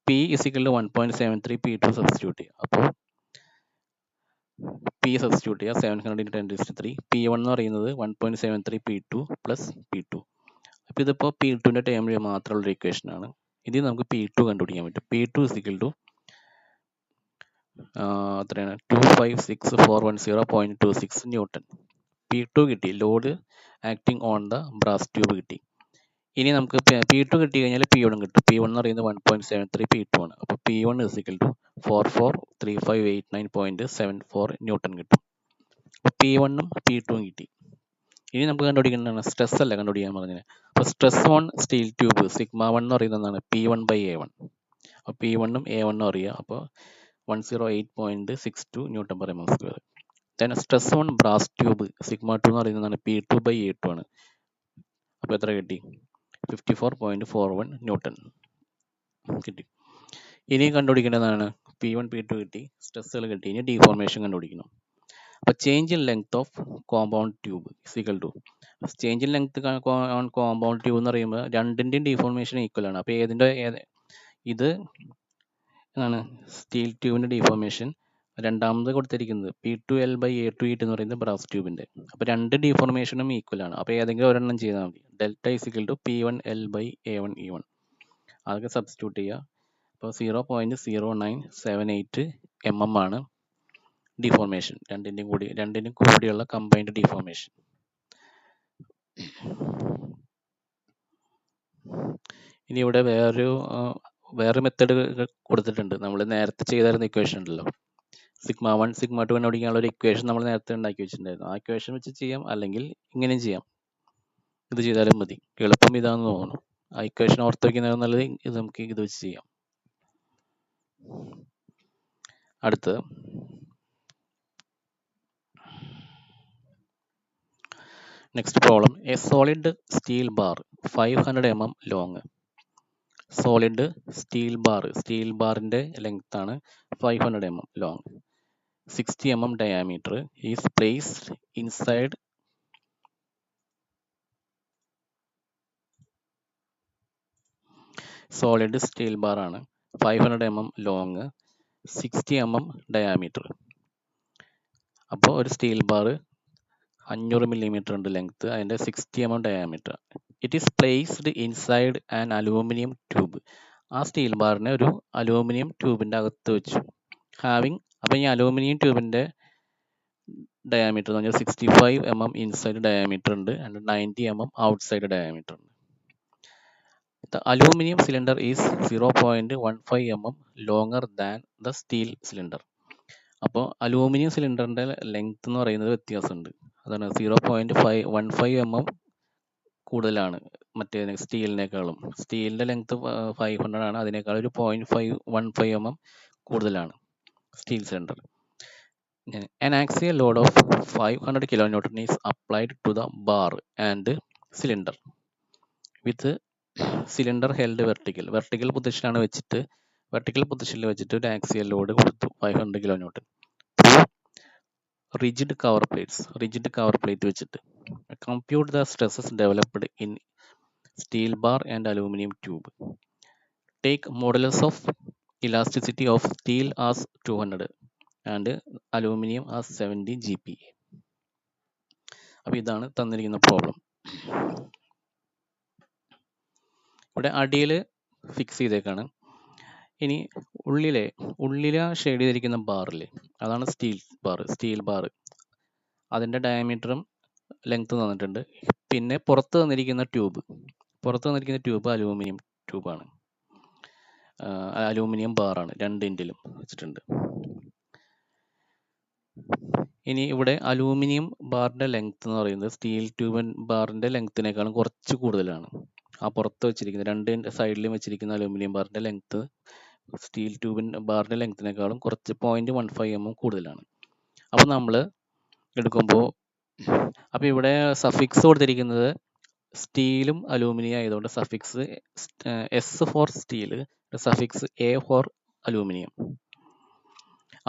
P is equal to 1.73 P2 substitute ചെയ്യാം. അപ്പോൾ P substitute ചെയ്യുക 700 into 10⁻³. P1 എന്ന് പറയുന്നത് 1.73 P2 plus P2. അപ്പോൾ ഇതിപ്പോൾ P2ൻ്റെ ടേമിൽ മാത്രമുള്ളൊരു ഇക്വേഷൻ ആണ്. ഇതിൽ നമുക്ക് P2 കണ്ടുപിടിക്കാൻ പറ്റും. P2 ഈസ് ഈക്വൽ ടു എത്രയാണ് 256,410.26 ന്യൂട്ടൺ. P2 കിട്ടി, load acting on the brass tube കിട്ടി. ഇനി നമുക്ക് P2 കിട്ടി കഴിഞ്ഞാൽ P1 കിട്ടും. P1 എന്ന് പറയുന്നത് 1.73 P2 ആണ്. അപ്പോൾ P1 is equal to 443589.74 newton കിട്ടും. അപ്പോൾ P1ഉം P2ഉം കിട്ടി. ഇനി നമുക്ക് കണ്ടുപിടിക്കേണ്ടതാണ് സ്ട്രെസ് അല്ല കണ്ടുപിടിക്കാൻ പറഞ്ഞത്. അപ്പോൾ സ്ട്രെസ് ഓൺ സ്റ്റീൽ ട്യൂബ് σ1 എന്ന് പറയുന്നതാണ് P1/A1. അപ്പോൾ P1ഉം A1ഉം അറിയാം. അപ്പോൾ 108.62 newton per mm². Then stress on brass tube σ2 എന്ന് പറയുന്നതാണ് P2/A2 ആണ്. അപ്പോൾ എത്ര കിട്ടി? 54.41 ന്യൂട്ടൺ കിട്ടി. ഇനി കണ്ടുപിടിക്കേണ്ടതാണ് P1 P2 കിട്ടി, സ്ട്രെസ്സുകൾ കിട്ടി. ഇനി ഡീഫോർമേഷൻ കണ്ടുപിടിക്കണം. അപ്പോൾ change in length of compound tube equal to change in length on compound tube എന്ന് പറയുമ്പോൾ രണ്ടിൻ്റെയും ഡീഫോർമേഷൻ ഈക്വൽ ആണ്. അപ്പോൾ ഇത് ആണ് സ്റ്റീൽ ട്യൂബിൻ്റെ ഡീഫോർമേഷൻ. രണ്ടാമത് കൊടുത്തിരിക്കുന്നത് P2L/A2E2 എന്ന് പറയുന്നത് ബ്രാസ് ട്യൂബിൻ്റെ. അപ്പോൾ രണ്ട് ഡീഫോർമേഷനും ഈക്വൽ ആണ്. അപ്പോൾ ഏതെങ്കിലും ഒരെണ്ണം ചെയ്താൽ മതി. Delta equal to P1L/A1E1. അതൊക്കെ സബ്സ്റ്റിറ്റ്യൂട്ട് ചെയ്യുക. അപ്പോൾ 0.0978 mm ആണ് ഡിഫോർമേഷൻ. രണ്ടിൻ്റെയും കൂടിയുള്ള കമ്പൈൻഡ് ഡിഫോർമേഷൻ. ഇനി ഇവിടെ വേറെ മെത്തേഡ് കൊടുത്തിട്ടുണ്ട്. നമ്മൾ നേരത്തെ ചെയ്തായിരുന്ന ഇക്വേഷൻ ഉണ്ടല്ലോ, σ1 σ2 കണ്ടുപിടിക്കാനുള്ള ഒരു ഇക്വേഷൻ നമ്മൾ നേരത്തെ ഉണ്ടാക്കി വെച്ചിട്ടുണ്ടായിരുന്നു. ആ ഇക്വേഷൻ വെച്ച് ചെയ്യാം, അല്ലെങ്കിൽ ഇങ്ങനെയും ചെയ്യാം. ഇത് ചെയ്താലും മതി. എളുപ്പം ഇതാണെന്ന് തോന്നുന്നു. ആ ഇക്വേഷൻ ഓർത്ത് വയ്ക്കുന്നത് നല്ലത്. ഇത് നമുക്ക് ഇത് വെച്ച് ചെയ്യാം. അടുത്ത് next problem. A solid steel bar 500 mm long. Solid steel ബാറിന്റെ ലെങ്ത് ആണ് 500 mm long, 60 mm diameter is placed inside solid steel bar ആണ്, 500 mm ലോങ്, 60 mm ഡയാമീറ്റർ. അപ്പോൾ ഒരു സ്റ്റീൽ ബാർ 500 mm ഉണ്ട് ലെങ്ത്, അതിൻ്റെ 60 mm diameter. It is placed inside an aluminium tube. ആ steel ബാറിനെ ഒരു aluminium ട്യൂബിൻ്റെ അകത്ത് വെച്ചു. അപ്പോൾ ഈ അലൂമിനിയം ട്യൂബിൻ്റെ ഡയാമീറ്റർ എന്ന് പറഞ്ഞാൽ 65 mm ഇൻസൈഡ് ഡയാമീറ്റർ ഉണ്ട്, ആൻഡ് 90 mm ഔട്ട്സൈഡ് ഡയാമീറ്റർ ഉണ്ട്. The aluminum cylinder is 0.15 mm longer than the steel cylinder. അപ്പോൾ അലൂമിനിയം സിലിണ്ടറിൻ്റെ ലെങ്ത് എന്ന് പറയുന്നത് വ്യത്യാസമുണ്ട്. അതാണ് 0.15 mm കൂടുതലാണ് മറ്റേ സ്റ്റീലിനേക്കാളും. സ്റ്റീലിൻ്റെ ലെങ്ത് 500 ആണ്, അതിനേക്കാൾ ഒരു 0.15 mm കൂടുതലാണ് steel cylinder. An axial load of 500 kN is applied to the bar and cylinder with cylinder held vertical പൊസിഷനാണ് വെച്ചിട്ട് വെർട്ടിക്കൽ പൊസിഷനിൽ വെച്ചിട്ട് ഒരു ആക്സിയൽ ലോഡ് കൊടുത്തു 500 kilo newton rigid cover plate വെച്ചിട്ട് compute the stresses developed in steel bar and aluminium tube take modulus of elasticity of steel as 200 and aluminium as 70 GPa. അപ്പോൾ ഇതാണ് തന്നിരിക്കുന്ന പ്രോബ്ലം. ഇവിടെ അടിയിൽ ഫിക്സ് ചെയ്തേക്കാണ്. ഇനി ഉള്ളിലെ ഷെയ്ഡ് ചെയ്തിരിക്കുന്ന ബാറില്ലേ, അതാണ് സ്റ്റീൽ ബാർ. അതിൻ്റെ ഡയമീറ്ററും ലെങ്ത് തന്നിട്ടുണ്ട്. പിന്നെ പുറത്ത് തന്നിരിക്കുന്ന ട്യൂബ് അലൂമിനിയം ട്യൂബാണ്, അലൂമിനിയം ബാറാണ്, 2 ഇഞ്ചിലും വെച്ചിട്ടുണ്ട്. ഇനി ഇവിടെ അലൂമിനിയം ബാറിൻ്റെ ലെങ്ത് എന്ന് പറയുന്നത് സ്റ്റീൽ ട്യൂബൻ ബാറിൻ്റെ ലെങ്ത്തിനേക്കാളും കുറച്ച് കൂടുതലാണ്. ആ പുറത്ത് വെച്ചിരിക്കുന്ന 2 സൈഡിലും വെച്ചിരിക്കുന്ന അലൂമിനിയം ബാറിൻ്റെ ലെങ്ത് സ്റ്റീൽ ട്യൂബൻ ബാറിൻ്റെ ലെങ്ത്തിനേക്കാളും കുറച്ച് 0.15 mm കൂടുതലാണ്. അപ്പോൾ നമ്മൾ എടുക്കുമ്പോൾ അപ്പോൾ ഇവിടെ സഫിക്സ് കൊടുത്തിരിക്കുന്നത് സ്റ്റീലും അലൂമിനിയം ആയതുകൊണ്ട് suffix S for steel, suffix A for aluminium.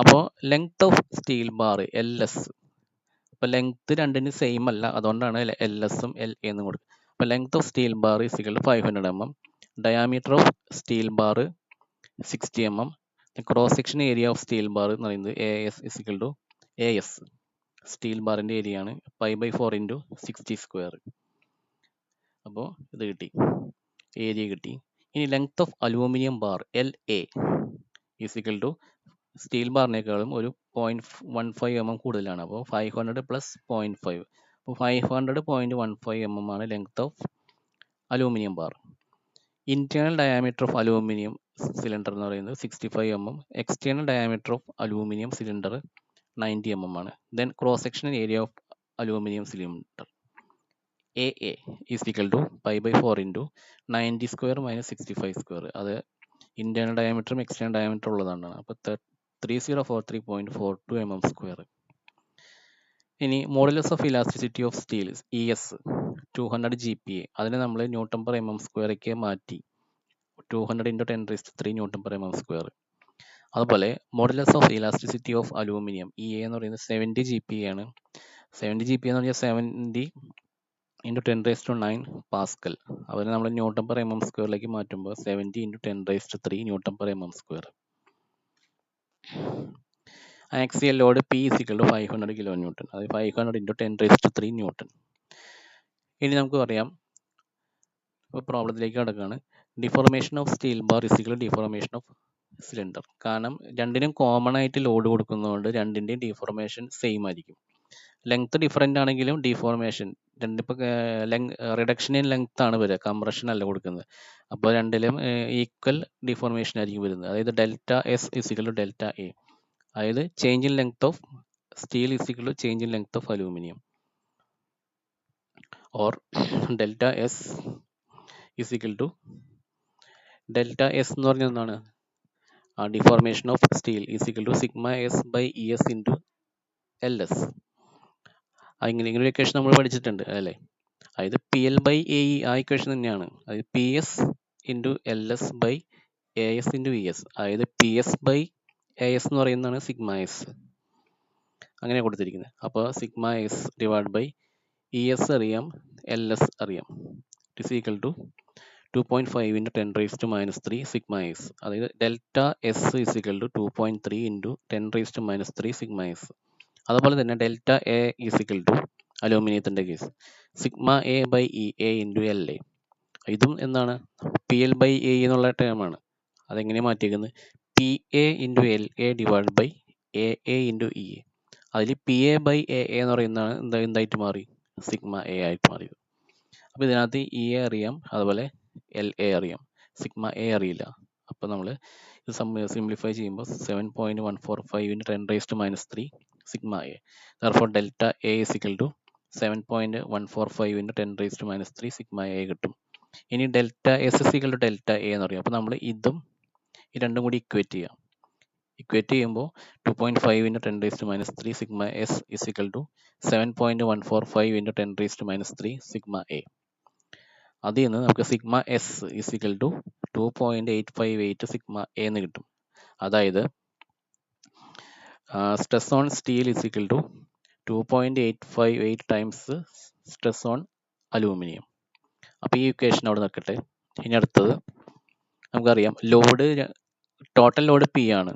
അപ്പോൾ length of steel bar LS. അപ്പോൾ ലെങ്ത് രണ്ടിനും സെയിം അല്ല, അതുകൊണ്ടാണ് LSഉം LA എന്നും കൊടുക്കുക. അപ്പോൾ length of steel bar is equal to 500 mm, diameter of steel bar 60 mm, cross section area of steel bar എന്ന് പറയുന്നത് AS is equal to AS. Steel ബാറിൻ്റെ ഏരിയ ആണ് π/4 × 60 സ്ക്വയർ. അപ്പോൾ ഇത് കിട്ടി, ഏരിയ കിട്ടി. ഇനി length of aluminium bar LA is equal to steel ബാറിനേക്കാളും ഒരു 0.15 mm കൂടുതലാണ്. അപ്പോൾ 500 + 0.5, അപ്പോൾ 500.15 mm ആണ് length of aluminium bar. Internal diameter of aluminium cylinder എന്ന് പറയുന്നത് 65 mm, external diameter of aluminium cylinder 90 mm ആണ്. Then cross sectional area of aluminium cylinder AA is equal to π/4 × 90 square - 65 square. അത് internal ഡയമീറ്ററും external ഡയമീറ്ററും ഉള്ളതാണ്. അപ്പോൾ 3043.42 mm square. ഇനി modulus of elasticity of steel ES 200 GPa. അതിനെ നമ്മൾ Nm/mm² മാറ്റി 200 × 10³ Nm/mm². അതുപോലെ modulus of elasticity of aluminium EA എന്ന് പറയുന്നത് 70 GPa ആണ്. 70 GPa എന്ന് പറഞ്ഞാൽ 70 × 10⁹ പാസ്കൽ. അതിനെ നമ്മൾ Nm/mm² മാറ്റുമ്പോൾ 70 × 10³ Nm/mm². Axial load P = 500 kilo newton, അത് 500 × 10³ ന്യൂട്ടൺ. ഇനി നമുക്ക് പറയാം, പ്രോബ്ലത്തിലേക്ക് കടക്കുകയാണ്. Deformation of steel bar = deformation of cylinder. കാരണം രണ്ടിനും കോമൺ ആയിട്ട് ലോഡ് കൊടുക്കുന്നതുകൊണ്ട് രണ്ടിൻ്റെയും ഡിഫോർമേഷൻ സെയിം ആയിരിക്കും. ലെങ്ത് ഡിഫറെൻ്റ് ആണെങ്കിലും ഡിഫോർമേഷൻ രണ്ടിപ്പോൾ റിഡക്ഷൻ ഇൻ ലെങ്ത് ആണ് വരിക, കംപ്രഷൻ അല്ല കൊടുക്കുന്നത്. അപ്പോൾ രണ്ടിലും ഈക്വൽ ഡിഫോർമേഷൻ ആയിരിക്കും വരുന്നത്. അതായത് ΔS = ΔA. അതായത് change in length of steel = change in length of aluminium. Or ΔS = ΔS എന്ന് പറഞ്ഞാൽ എന്താണ്? Deformation of steel = σS/ES × LS. ഇങ്ങനെ ഒരു ഇക്വേഷൻ നമ്മൾ പഠിച്ചിട്ടുണ്ട് അല്ലേ? അതായത് PL/AE ആ ഇക്വേഷൻ തന്നെയാണ്. അതായത് PS × LS/AS × ES. അതായത് PS/AS എന്ന് പറയുന്നതാണ് σS. അങ്ങനെ കൊടുത്തിരിക്കുന്നത്. അപ്പോൾ σS/ES അറിയാം, LS അറിയാം. It is equal to 2.5 × 10⁻³ σS. അതായത് ΔS = 2.3 × 10⁻³ σS. അതുപോലെ തന്നെ ΔA = അലൂമിനിയത്തിൻ്റെ കേസ് σA/EA × LA. ഇതും എന്താണ്? PL/AE എന്നുള്ള ടേമാണ്. അതെങ്ങനെ മാറ്റിയേക്കുന്നത്? PA × LA/AA × EA. അതിൽ PA/AA എന്ന് പറയുന്നതാണ് എന്തായിട്ട് മാറി? σA ആയിട്ട് മാറിയത്. അപ്പോൾ ഇതിനകത്ത് EA അറിയാം, അതുപോലെ LA അറിയാം, σA അറിയില്ല. അപ്പോൾ നമ്മൾ ഇത് സിംപ്ലിഫൈ ചെയ്യുമ്പോൾ 7.145 × 10⁻³ σA. Therefore ΔA = 7.145 × 10⁻³ σA കിട്ടും. ഇനി ΔS = ΔA എന്നറിയാം. അപ്പോൾ നമ്മൾ ഇതും ഈ രണ്ടും കൂടി ഇക്വേറ്റ് ചെയ്യാം. ഇക്വേറ്റ് ചെയ്യുമ്പോൾ 2.5 × 10⁻³ σS = 7.145 × 10⁻³ σA. അതിൽ നിന്ന് നമുക്ക് sigma S is equal to 2.858 sigma A എന്ന് കിട്ടും. അതായത് stress on steel is equal to 2.858 times stress on aluminium. അപ്പോൾ ഈ ഇക്വേഷൻ അവിടെ നിൽക്കട്ടെ. ഇനി അടുത്തത് നമുക്കറിയാം ടോട്ടൽ ലോഡ് പി ആണ്.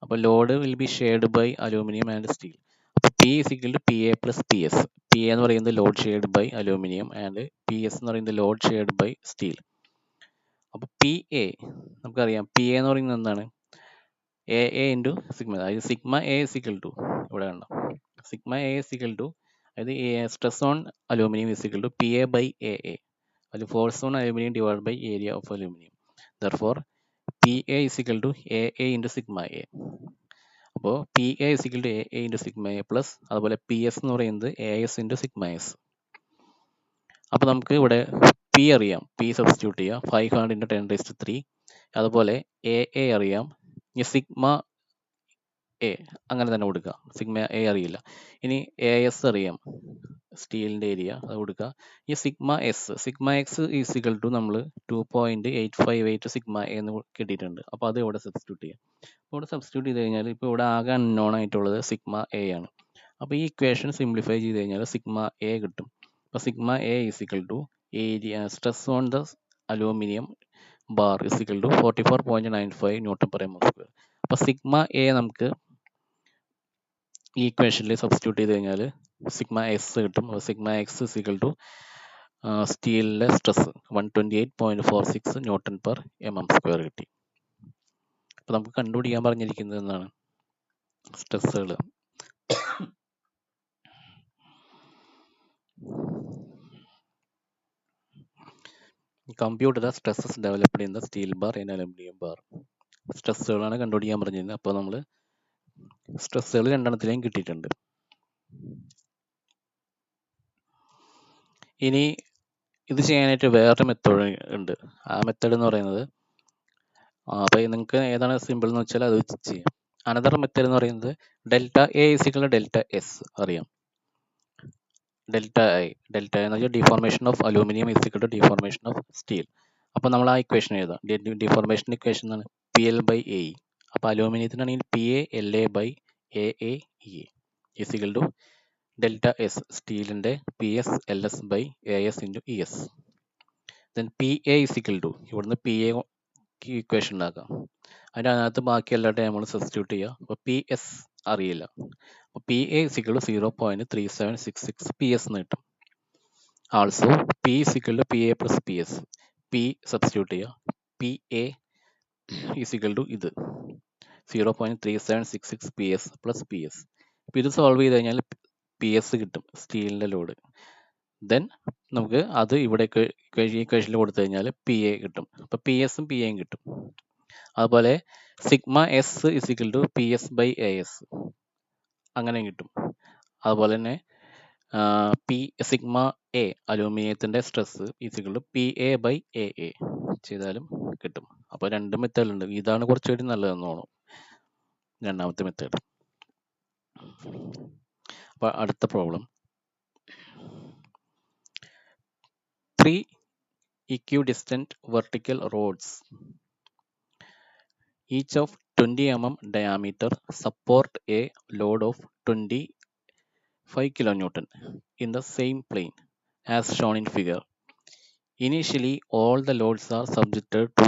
അപ്പോൾ load will be shared by aluminium and steel. അപ്പോൾ P is equal to P A plus P S. P A എന്ന് പറയുന്നത് load shared by aluminium and P S എന്ന് പറയുന്നത് ലോഡ് ഷെയർഡ് ബൈ സ്റ്റീൽ. അപ്പോൾ P A നമുക്കറിയാം, P A എന്ന് പറയുന്നത് എന്താണ്? A A into sigma. അതായത് സിഗ്മ എ ഇസിക്കൽ ടു, ഇവിടെ കണ്ടോ, സിഗ്മ എ ഇസിക്കൽ ടു, അതായത് stress on aluminium is equal to P A by A A. അത് force on aluminium divide by area of aluminium. Therefore P A is equal to A A into sigma A. അപ്പോൾ P A is equal to A A into sigma A plus അതുപോലെ P S എന്ന് പറയുന്നത് A S into sigma S. അപ്പോൾ നമുക്ക് ഇവിടെ P അറിയാം, P substitute ചെയ്യുക, 500 × 10⁻3. അതുപോലെ എ എ അറിയാം, ഇനി സിഗ്മ എ അങ്ങനെ തന്നെ കൊടുക്കുക, സിഗ്മ എ അറിയില്ല. ഇനി എ എസ് അറിയാം, സ്റ്റീലിൻ്റെ ഏരിയ, അത് കൊടുക്കുക. ഈ സിഗ്മ എക്സ് ഈസിക്കൽ ടു നമ്മൾ 2.858 സിഗ്മ എ എന്ന് കിട്ടിയിട്ടുണ്ട്. അപ്പോൾ അത് ഇവിടെ സബ്സ്റ്റിറ്റ്യൂട്ട് ചെയ്യാം. ഇവിടെ സബ്സ്റ്റിറ്റ്യൂട്ട് ചെയ്ത് കഴിഞ്ഞാൽ ഇപ്പോൾ ഇവിടെ ആകെ അൺനോൺ ആയിട്ടുള്ളത് സിഗ്മ എ ആണ്. അപ്പോൾ ഈ ഇക്വേഷൻ സിംപ്ലിഫൈ ചെയ്ത് കഴിഞ്ഞാൽ സിഗ്മ എ കിട്ടും. അപ്പോൾ sigma A is equal to area stress on the aluminium bar is equal to 44.95 Nm². അപ്പോൾ സിഗ്മ എ നമുക്ക് ഈ ഇക്വേഷനിൽ സബ്സ്റ്റിറ്റ്യൂട്ട് ചെയ്ത് കഴിഞ്ഞാൽ സിഗ്മ എസ് കിട്ടും. അപ്പോൾ സിഗ്മ എക്സ് ഈസിക്കൽ ടു സ്റ്റീലിലെ സ്ട്രെസ് 128.46 Nm² കിട്ടി. അപ്പോൾ നമുക്ക് കണ്ടുപിടിക്കാൻ പറഞ്ഞിരിക്കുന്നത് എന്താണ്? സ്ട്രെസ്സുകൾ. Compute the stresses developed in the steel bar and aluminium bar. സ്ട്രെസ്സുകളാണ് കണ്ടുപിടിക്കാൻ പറഞ്ഞിരുന്നത്. അപ്പോൾ നമ്മൾ സ്ട്രെസ്സുകൾ രണ്ടെണ്ണത്തിലേയും കിട്ടിയിട്ടുണ്ട്. ഇനി ഇത് ചെയ്യാനായിട്ട് വേറൊരു മെത്തേഡ് ഉണ്ട്. ആ മെത്തേഡ് എന്ന് പറയുന്നത്, അപ്പോൾ നിങ്ങൾക്ക് ഏതാണ് സിമ്പിൾ എന്ന് വെച്ചാൽ അത് വെച്ച് ചെയ്യാം. അനദർ മെത്തേഡ് എന്ന് പറയുന്നത് delta A is equal delta S അറിയാം. ഡെൽറ്റ എന്ന് വെച്ചാൽ deformation of aluminium is equal to deformation of steel. അപ്പോൾ നമ്മൾ ആ ഇക്വേഷൻ എഴുതാം. ഡിഫോർമേഷൻ ഇക്വേഷൻ ആണ് P L by A E. അപ്പോൾ അലൂമിനിയത്തിനാണെങ്കിൽ P A L A by A A E is equal to delta S സ്റ്റീലിൻ്റെ P S L S by A S into E S. Then P A is equal to ഇവിടുന്ന് P A equation ഉണ്ടാക്കാം. അതിനകത്ത് ബാക്കി എല്ലാ ടൈമുകളും substitute ചെയ്യുക. അപ്പോൾ P S അറിയില്ല. അപ്പോൾ P A is equal to 0.3766 P S എന്ന് കിട്ടും. Also P is equal to P A plus P S. P substitute ചെയ്യുക, പി എ ഇസിക്കൽ ടു ഇത് 0.3766 P S plus P S. ഇപ്പോൾ ഇത് സോൾവ് ചെയ്ത് കഴിഞ്ഞാൽ പി എസ് കിട്ടും, സ്റ്റീലിൻ്റെ ലോഡ്. ദെൻ നമുക്ക് അത് ഇവിടെ ഇക്വേഷനിൽ കൊടുത്തു കഴിഞ്ഞാൽ പി എ കിട്ടും. അപ്പോൾ പി എസും പി എയും കിട്ടും. അതുപോലെ sigma S is equal to P S by A S അങ്ങനെ കിട്ടും. അതുപോലെ തന്നെ പി സിഗ്മ എ അലൂമിനിയത്തിൻ്റെ stress is equal to P A by A A ചെയ്താലും കിട്ടും. അപ്പോൾ രണ്ട് മെത്തേഡുണ്ട്. ഇതാണ് കുറച്ചുകൂടി നല്ലതെന്ന് തോന്നുന്നു, രണ്ടാമത്തെ മെത്തേഡ്. അപ്പോൾ അടുത്ത problem, 3 equidistant vertical rods each of 20 mm diameter support a load of 25 kN in the same plane as shown in figure. Initially, all the loads are subjected to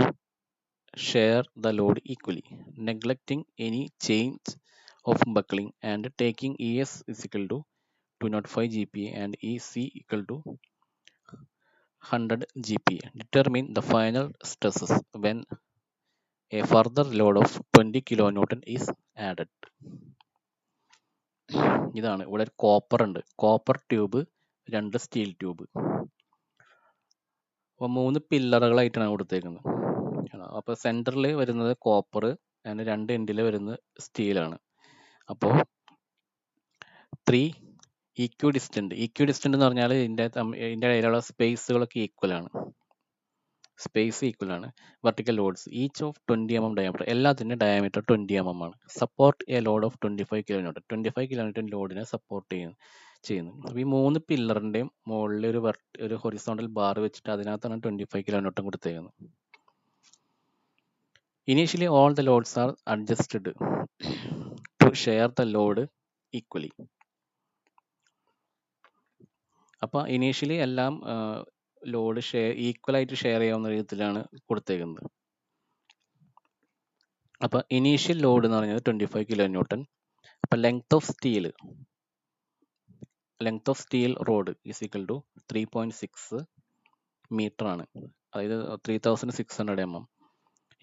share the load equally, neglecting any change of buckling and taking ES is equal to 205 GPa and EC equal to 100 GPa. Determine the final stresses when a further load of 20 kN is added. ഇതാണ് ഇവിടെ copper ഉണ്ട്, copper tube, 2 steel tube. അപ്പോൾ 3 പില്ലറുകളായിട്ടാണ് കൊടുത്തേക്കുന്നത്. അപ്പോൾ സെൻറ്ററിൽ വരുന്നത് copper, അതിന് 2 എൻഡിൽ വരുന്നത് സ്റ്റീലാണ്. അപ്പോൾ 3 ഈക്വിഡിസ്റ്റൻ്റ് എന്ന് പറഞ്ഞാൽ ഇതിൻ്റെ ഇടയിലുള്ള സ്പേസുകളൊക്കെ ഈക്വൽ ആണ്. സ്പേസ് ഈക്വൽ ആണ്. Vertical loads each of 20 mm diameter, എല്ലാത്തിൻ്റെ ഡയമീറ്റർ 20 mm ആണ്. Support a load of 25 kN, 25 kN ലോഡിനെ സപ്പോർട്ട് ചെയ്യുന്നു. അപ്പോൾ ഈ 3 പില്ലറിൻ്റെയും മുകളിൽ ഒരു ഹൊറിസോണ്ടൽ ബാർ വെച്ചിട്ട് അതിനകത്താണ് 25 kN കൊടുത്തേക്കുന്നത്. Initially all the loads are adjusted to share the load equally. അപ്പോൾ ഇനീഷ്യലി എല്ലാം ലോഡ് ഈക്വലായിട്ട് ഷെയർ ചെയ്യാവുന്ന രീതിയിലാണ് കൊടുത്തേക്കുന്നത്. അപ്പോൾ ഇനീഷ്യൽ ലോഡ് എന്ന് പറഞ്ഞത് 25 kN. അപ്പോൾ length of steel rod is equal to 3.6 metre ആണ്, അതായത് 3600 mm.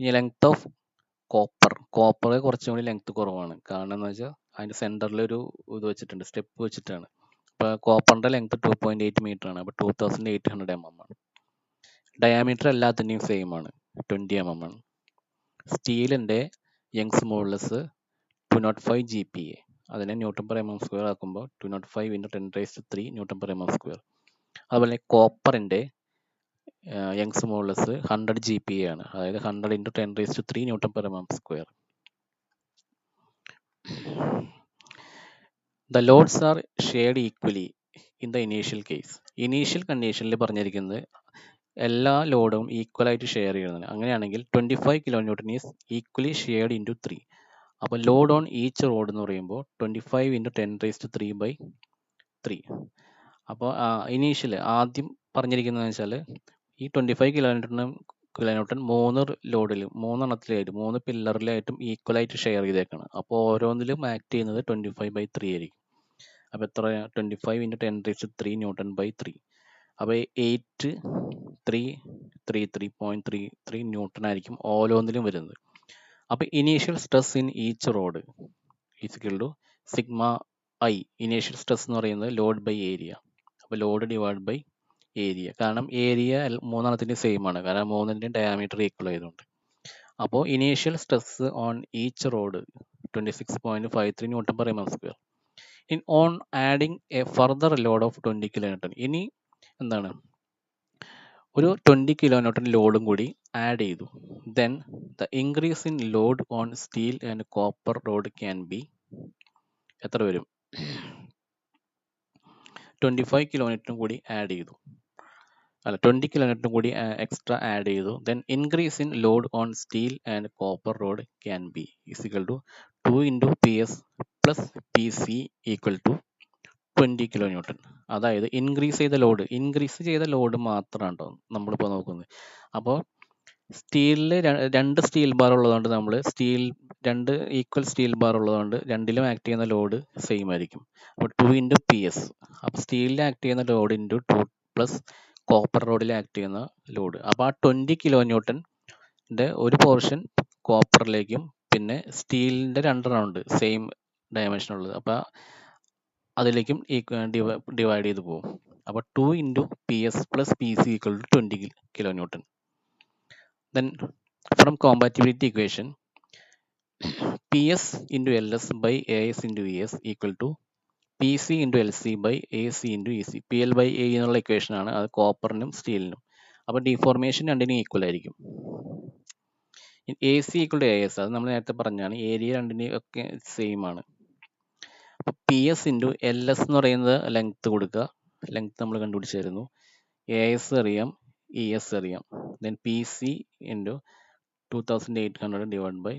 ഇനി ലെങ്ത് ഓഫ് കോപ്പർ കുറച്ചും കൂടി ലെങ്ത് കുറവാണ്. കാരണം എന്ന് വെച്ചാൽ അതിൻ്റെ സെൻറ്ററിൽ ഒരു ഇത് വെച്ചിട്ടുണ്ട്, സ്റ്റെപ്പ് വെച്ചിട്ടാണ്. അപ്പോൾ കോപ്പറിൻ്റെ ലെങ്ത് 2.8 മീറ്റർ ആണ്. അപ്പോൾ 2800 mm ആണ്. ഡയാമീറ്റർ എല്ലാത്തിൻ്റെയും സെയിം ആണ്, 20 mm ആണ്. സ്റ്റീലിൻ്റെ യങ്സ് മോഡുലസ് 205 GPa, അതിനെ Nm/mm² ആക്കുമ്പോൾ 205 × 10³ Nm/mm². അതുപോലെ കോപ്പറിൻ്റെ യങ്സ് മോഡുലസ് 100 GPa ആണ്, അതായത് 100 × 10³ Nm/mm². The loads are shared equally in the initial case. Initial കണ്ടീഷനിൽ പറഞ്ഞിരിക്കുന്നത് എല്ലാ ലോഡും ഈക്വലായിട്ട് ഷെയർ ചെയ്യുന്നതാണ്. അങ്ങനെയാണെങ്കിൽ 25 kN is equally shared into 3. അപ്പോൾ ലോഡ് ഓൺ ഈച്ച് റോഡ് എന്ന് പറയുമ്പോൾ 25 × 10³ അപ്പോൾ ഇനീഷ്യൽ ആദ്യം പറഞ്ഞിരിക്കുന്നതെന്ന് വെച്ചാൽ ഈ 25 kN 3 പില്ലറിലായിട്ടും ഈക്വലായിട്ട് ഷെയർ ചെയ്തേക്കാണ്. അപ്പോൾ ഓരോന്നിലും ആക്ട് ചെയ്യുന്നത് 25/3 ആയിരിക്കും. അപ്പോൾ എത്ര 25 × 10³ N/3. അപ്പോൾ 8333.33 ന്യൂട്ടൺ ആയിരിക്കും ഓരോന്നിലും വരുന്നത്. അപ്പോൾ initial stress in each rod is equal to sigma I. Initial stress എന്ന് പറയുന്നത് ലോഡ് ബൈ ഏരിയ. അപ്പോൾ ലോഡ് ഡിവൈഡ് ബൈ ഏരിയ, കാരണം ഏരിയ മൂന്നെണ്ണത്തിൻ്റെ സെയിം ആണ്, കാരണം മൂന്നിൻ്റെയും ഡയാമീറ്റർ ഈക്വൽ ആയതുകൊണ്ട്. അപ്പോൾ initial stress on each rod 26.53 Nm/mm². In on adding a further load of 20 kN. ഇനി എന്താണ്, ഒരു 20 kN ലോഡും കൂടി ആഡ് ചെയ്തു. Then the increase in load on steel and copper rod can B, എത്ര വരും, 25 kN കൂടി ആഡ് ചെയ്തു, 20 kN കൂടി എക്സ്ട്രാ ആഡ് ചെയ്തു. Then increase in load on steel and copper rod can be is equal to 2 × PS + PC equal to 20 kN. അതായത് increase ചെയ്ത load മാത്രമാണ് കേട്ടോ നമ്മളിപ്പോൾ നോക്കുന്നത്. അപ്പോൾ സ്റ്റീലിൽ 2 സ്റ്റീൽ ബാർ ഉള്ളതുകൊണ്ട് രണ്ട് ഈക്വൽ സ്റ്റീൽ ബാർ ഉള്ളതുകൊണ്ട് രണ്ടിലും ആക്ട് ചെയ്യുന്ന ലോഡ് സെയിം ആയിരിക്കും. അപ്പോൾ 2 × PS. അപ്പോൾ സ്റ്റീലിൽ ആക്ട് ചെയ്യുന്ന ലോഡ് × 2 പ്ലസ് കോപ്പർ റോഡിൽ ആക്ട് ചെയ്യുന്ന ലോഡ്. അപ്പോൾ ആ 20 kN ഒരു പോർഷൻ കോപ്പറിലേക്കും പിന്നെ സ്റ്റീലിൻ്റെ 2 റൗണ്ട് സെയിം ഡയമെൻഷൻ ഉള്ളത്, അപ്പോൾ അതിലേക്കും ഡിവൈഡ് ചെയ്ത് പോകും. അപ്പോൾ 2 × PS + PC equal to 20 kN. Then from compatibility equation, PS × LS by AS × ES equal to PC × LC by AC × EC. PL/A എന്നുള്ള ഇക്വേഷൻ ആണ്, അത് കോപ്പറിനും സ്റ്റീലിനും. അപ്പോൾ ഡിഫോർമേഷൻ രണ്ടിനും ഈക്വൽ ആയിരിക്കും. AC = AS, അത് നമ്മൾ നേരത്തെ പറഞ്ഞാണ്, ഏരിയ രണ്ടിനും ഒക്കെ സെയിം ആണ്. അപ്പോൾ PS × LS എന്ന് പറയുന്നത് ലെങ്ത് കൊടുക്കുക, ലെങ്ത് നമ്മൾ കണ്ടുപിടിച്ചായിരുന്നു. AS അറിയാം, ES അറിയാം. Then PC × 2800 divide by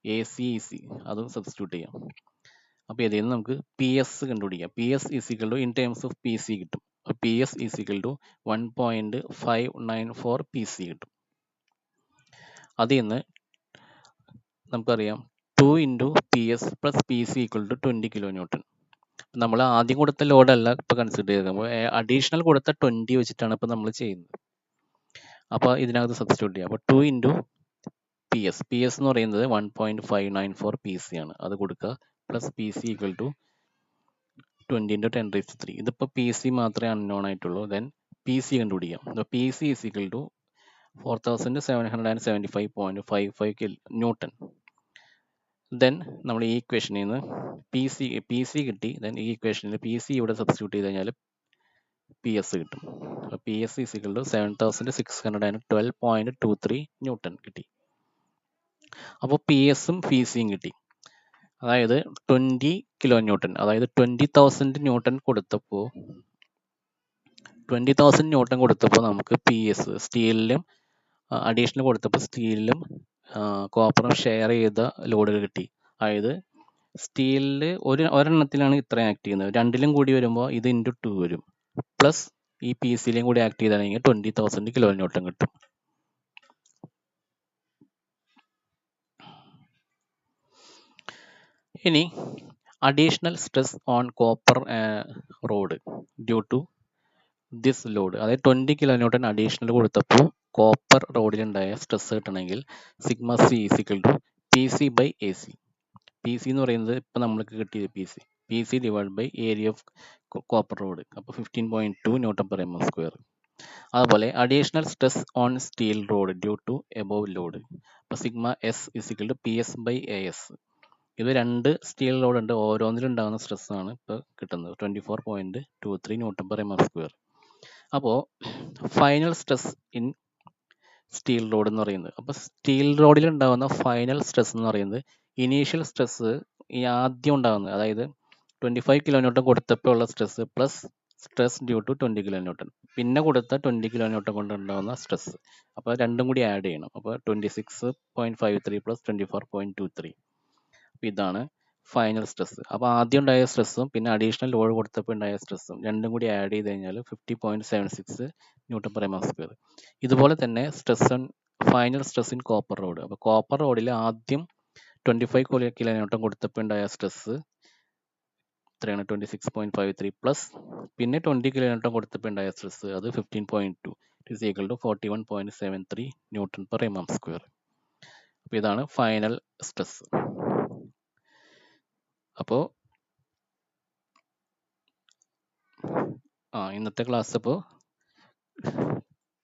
AC EC, അതും സബ്സ്റ്റിറ്റ്യൂട്ട് ചെയ്യാം. അപ്പോൾ ഇതിൽ നിന്ന് നമുക്ക് PS കണ്ടുപിടിക്കാം. PS = in terms of PC കിട്ടും. PS = 1.594 PC കിട്ടും. അതിൽ നിന്ന് നമുക്കറിയാം 2 × PS + PC = 20 kN. നമ്മൾ ആദ്യം കൊടുത്ത ലോഡല്ല ഇപ്പോൾ കൺസിഡർ ചെയ്തത്, അഡീഷണൽ കൊടുത്ത 20 വെച്ചിട്ടാണ് ഇപ്പോൾ നമ്മൾ ചെയ്യുന്നത്. അപ്പോൾ ഇതിനകത്ത് സബ്സ്റ്റിറ്റ്യൂട്ട് ചെയ്യാം. അപ്പോൾ 2 × PS എന്ന് പറയുന്നത് 1.594 PC ആണ്, അത് കൊടുക്കുക, പ്ലസ് PC = 20 × 10³ ഇതിപ്പോൾ PC മാത്രമേ അൺനോൺ ആയിട്ടുള്ളൂ. ദെൻ PC കണ്ടുപിടിക്കാം. PC = 4775.55 newton. ദെൻ നമ്മൾ ഈ ഇക്വേഷനിൽ നിന്ന് PC കിട്ടി. ദെൻ ഈ ഇക്വേഷനിൽ PC ഇവിടെ സബ്സ്റ്റിറ്റ്യൂട്ട് ചെയ്ത് കഴിഞ്ഞാൽ പി എസ് കിട്ടും. അപ്പോൾ P S is equal to 7612.23 newton കിട്ടി. അപ്പോൾ പി എസും പി സിയും കിട്ടി. അതായത് 20 കിലോ ന്യൂട്ടൺ, അതായത് 20,000 ന്യൂട്ടൺ കൊടുത്തപ്പോൾ നമുക്ക് പി എസ് സ്റ്റീലിലും അഡീഷണൽ കൊടുത്തപ്പോൾ സ്റ്റീലിലും കോപ്പറും ഷെയർ ചെയ്ത ലോഡുകൾ കിട്ടി. അതായത് സ്റ്റീലിൽ ഒരെണ്ണത്തിലാണ് ഇത്രയും ആക്ട് ചെയ്യുന്നത്, രണ്ടിലും കൂടി വരുമ്പോൾ ഇത് ഇൻറ്റു 2 വരും, പ്ലസ് ഈ പി സിയിലും കൂടി ആക്ട് ചെയ്താണെങ്കിൽ 20,000 കിലോ ന്യൂട്ടൺ കിട്ടും. ഇനി additional stress on copper rod due to this load, അതായത് 20 കിലോ ന്യൂട്ടൺ അഡീഷണൽ കൊടുത്തപ്പോൾ കോപ്പർ റോഡിലുണ്ടായ സ്ട്രെസ് കിട്ടണമെങ്കിൽ sigma C is equal to P C by A C. P C എന്ന് പറയുന്നത് ഇപ്പം നമ്മൾക്ക് കിട്ടിയത് P C divide by area of copper rod, അപ്പോൾ 15.2 ന്യൂട്ടൺ പെർ എം സ്ക്വയർ. അതുപോലെ additional stress on steel rod due to above load, അപ്പോൾ sigma S is equal to P S by A S. ഇത് രണ്ട് സ്റ്റീൽ റോഡ് ഉണ്ട്, ഓരോന്നിലുണ്ടാകുന്ന stress ആണ് ഇപ്പോൾ കിട്ടുന്നത് 24.23 newton per M square. അപ്പോൾ final stress in steel rod എന്ന് പറയുന്നത്, അപ്പോൾ സ്റ്റീൽ റോഡിൽ ഉണ്ടാകുന്ന ഫൈനൽ സ്ട്രെസ് എന്ന് പറയുന്നത് ഇനീഷ്യൽ സ്ട്രെസ് ഈ ആദ്യം ഉണ്ടാകുന്നത്, അതായത് 25 കിലോ ന്യൂട്ടൺ കൊടുത്തപ്പോൾ ഉള്ള stress plus stress due to 20 kilo newton, പിന്നെ കൊടുത്ത 20 കിലോ ന്യൂട്ടൺ കൊണ്ടുണ്ടാകുന്ന സ്ട്രെസ്, അപ്പോൾ രണ്ടും കൂടി ആഡ് ചെയ്യണം. അപ്പോൾ 26.53 പ്ലസ് 24.23, ഇതാണ് ഫൈനൽ സ്ട്രെസ്. അപ്പോൾ ആദ്യം ഉണ്ടായ സ്ട്രെസ്സും പിന്നെ അഡീഷണൽ ലോഡ് കൊടുത്തപ്പോൾ ഉണ്ടായ സ്ട്രെസ്സും രണ്ടും കൂടി ആഡ് ചെയ്ത് കഴിഞ്ഞാൽ 50.76 ന്യൂട്ടൺ പെർ എം സ്ക്വയർ. ഇതുപോലെ തന്നെ final stress in copper rod, അപ്പോൾ കോപ്പർ റോഡിൽ ആദ്യം 25 കിലോ ന്യൂട്ടൺ കൊടുത്തപ്പോൾ ഉണ്ടായ സ്ട്രെസ് എത്രയാണ് 26.53 പ്ലസ് പിന്നെ 20 കിലോ ന്യൂട്ടൺ കൊടുത്തപ്പോൾ ഉണ്ടായ സ്ട്രെസ് അത് 15.2 is equal to 41.73 newton per M square. അപ്പോൾ ഇതാണ് ഫൈനൽ സ്ട്രെസ്. അപ്പോൾ ഇന്നത്തെ ക്ലാസ് അപ്പോൾ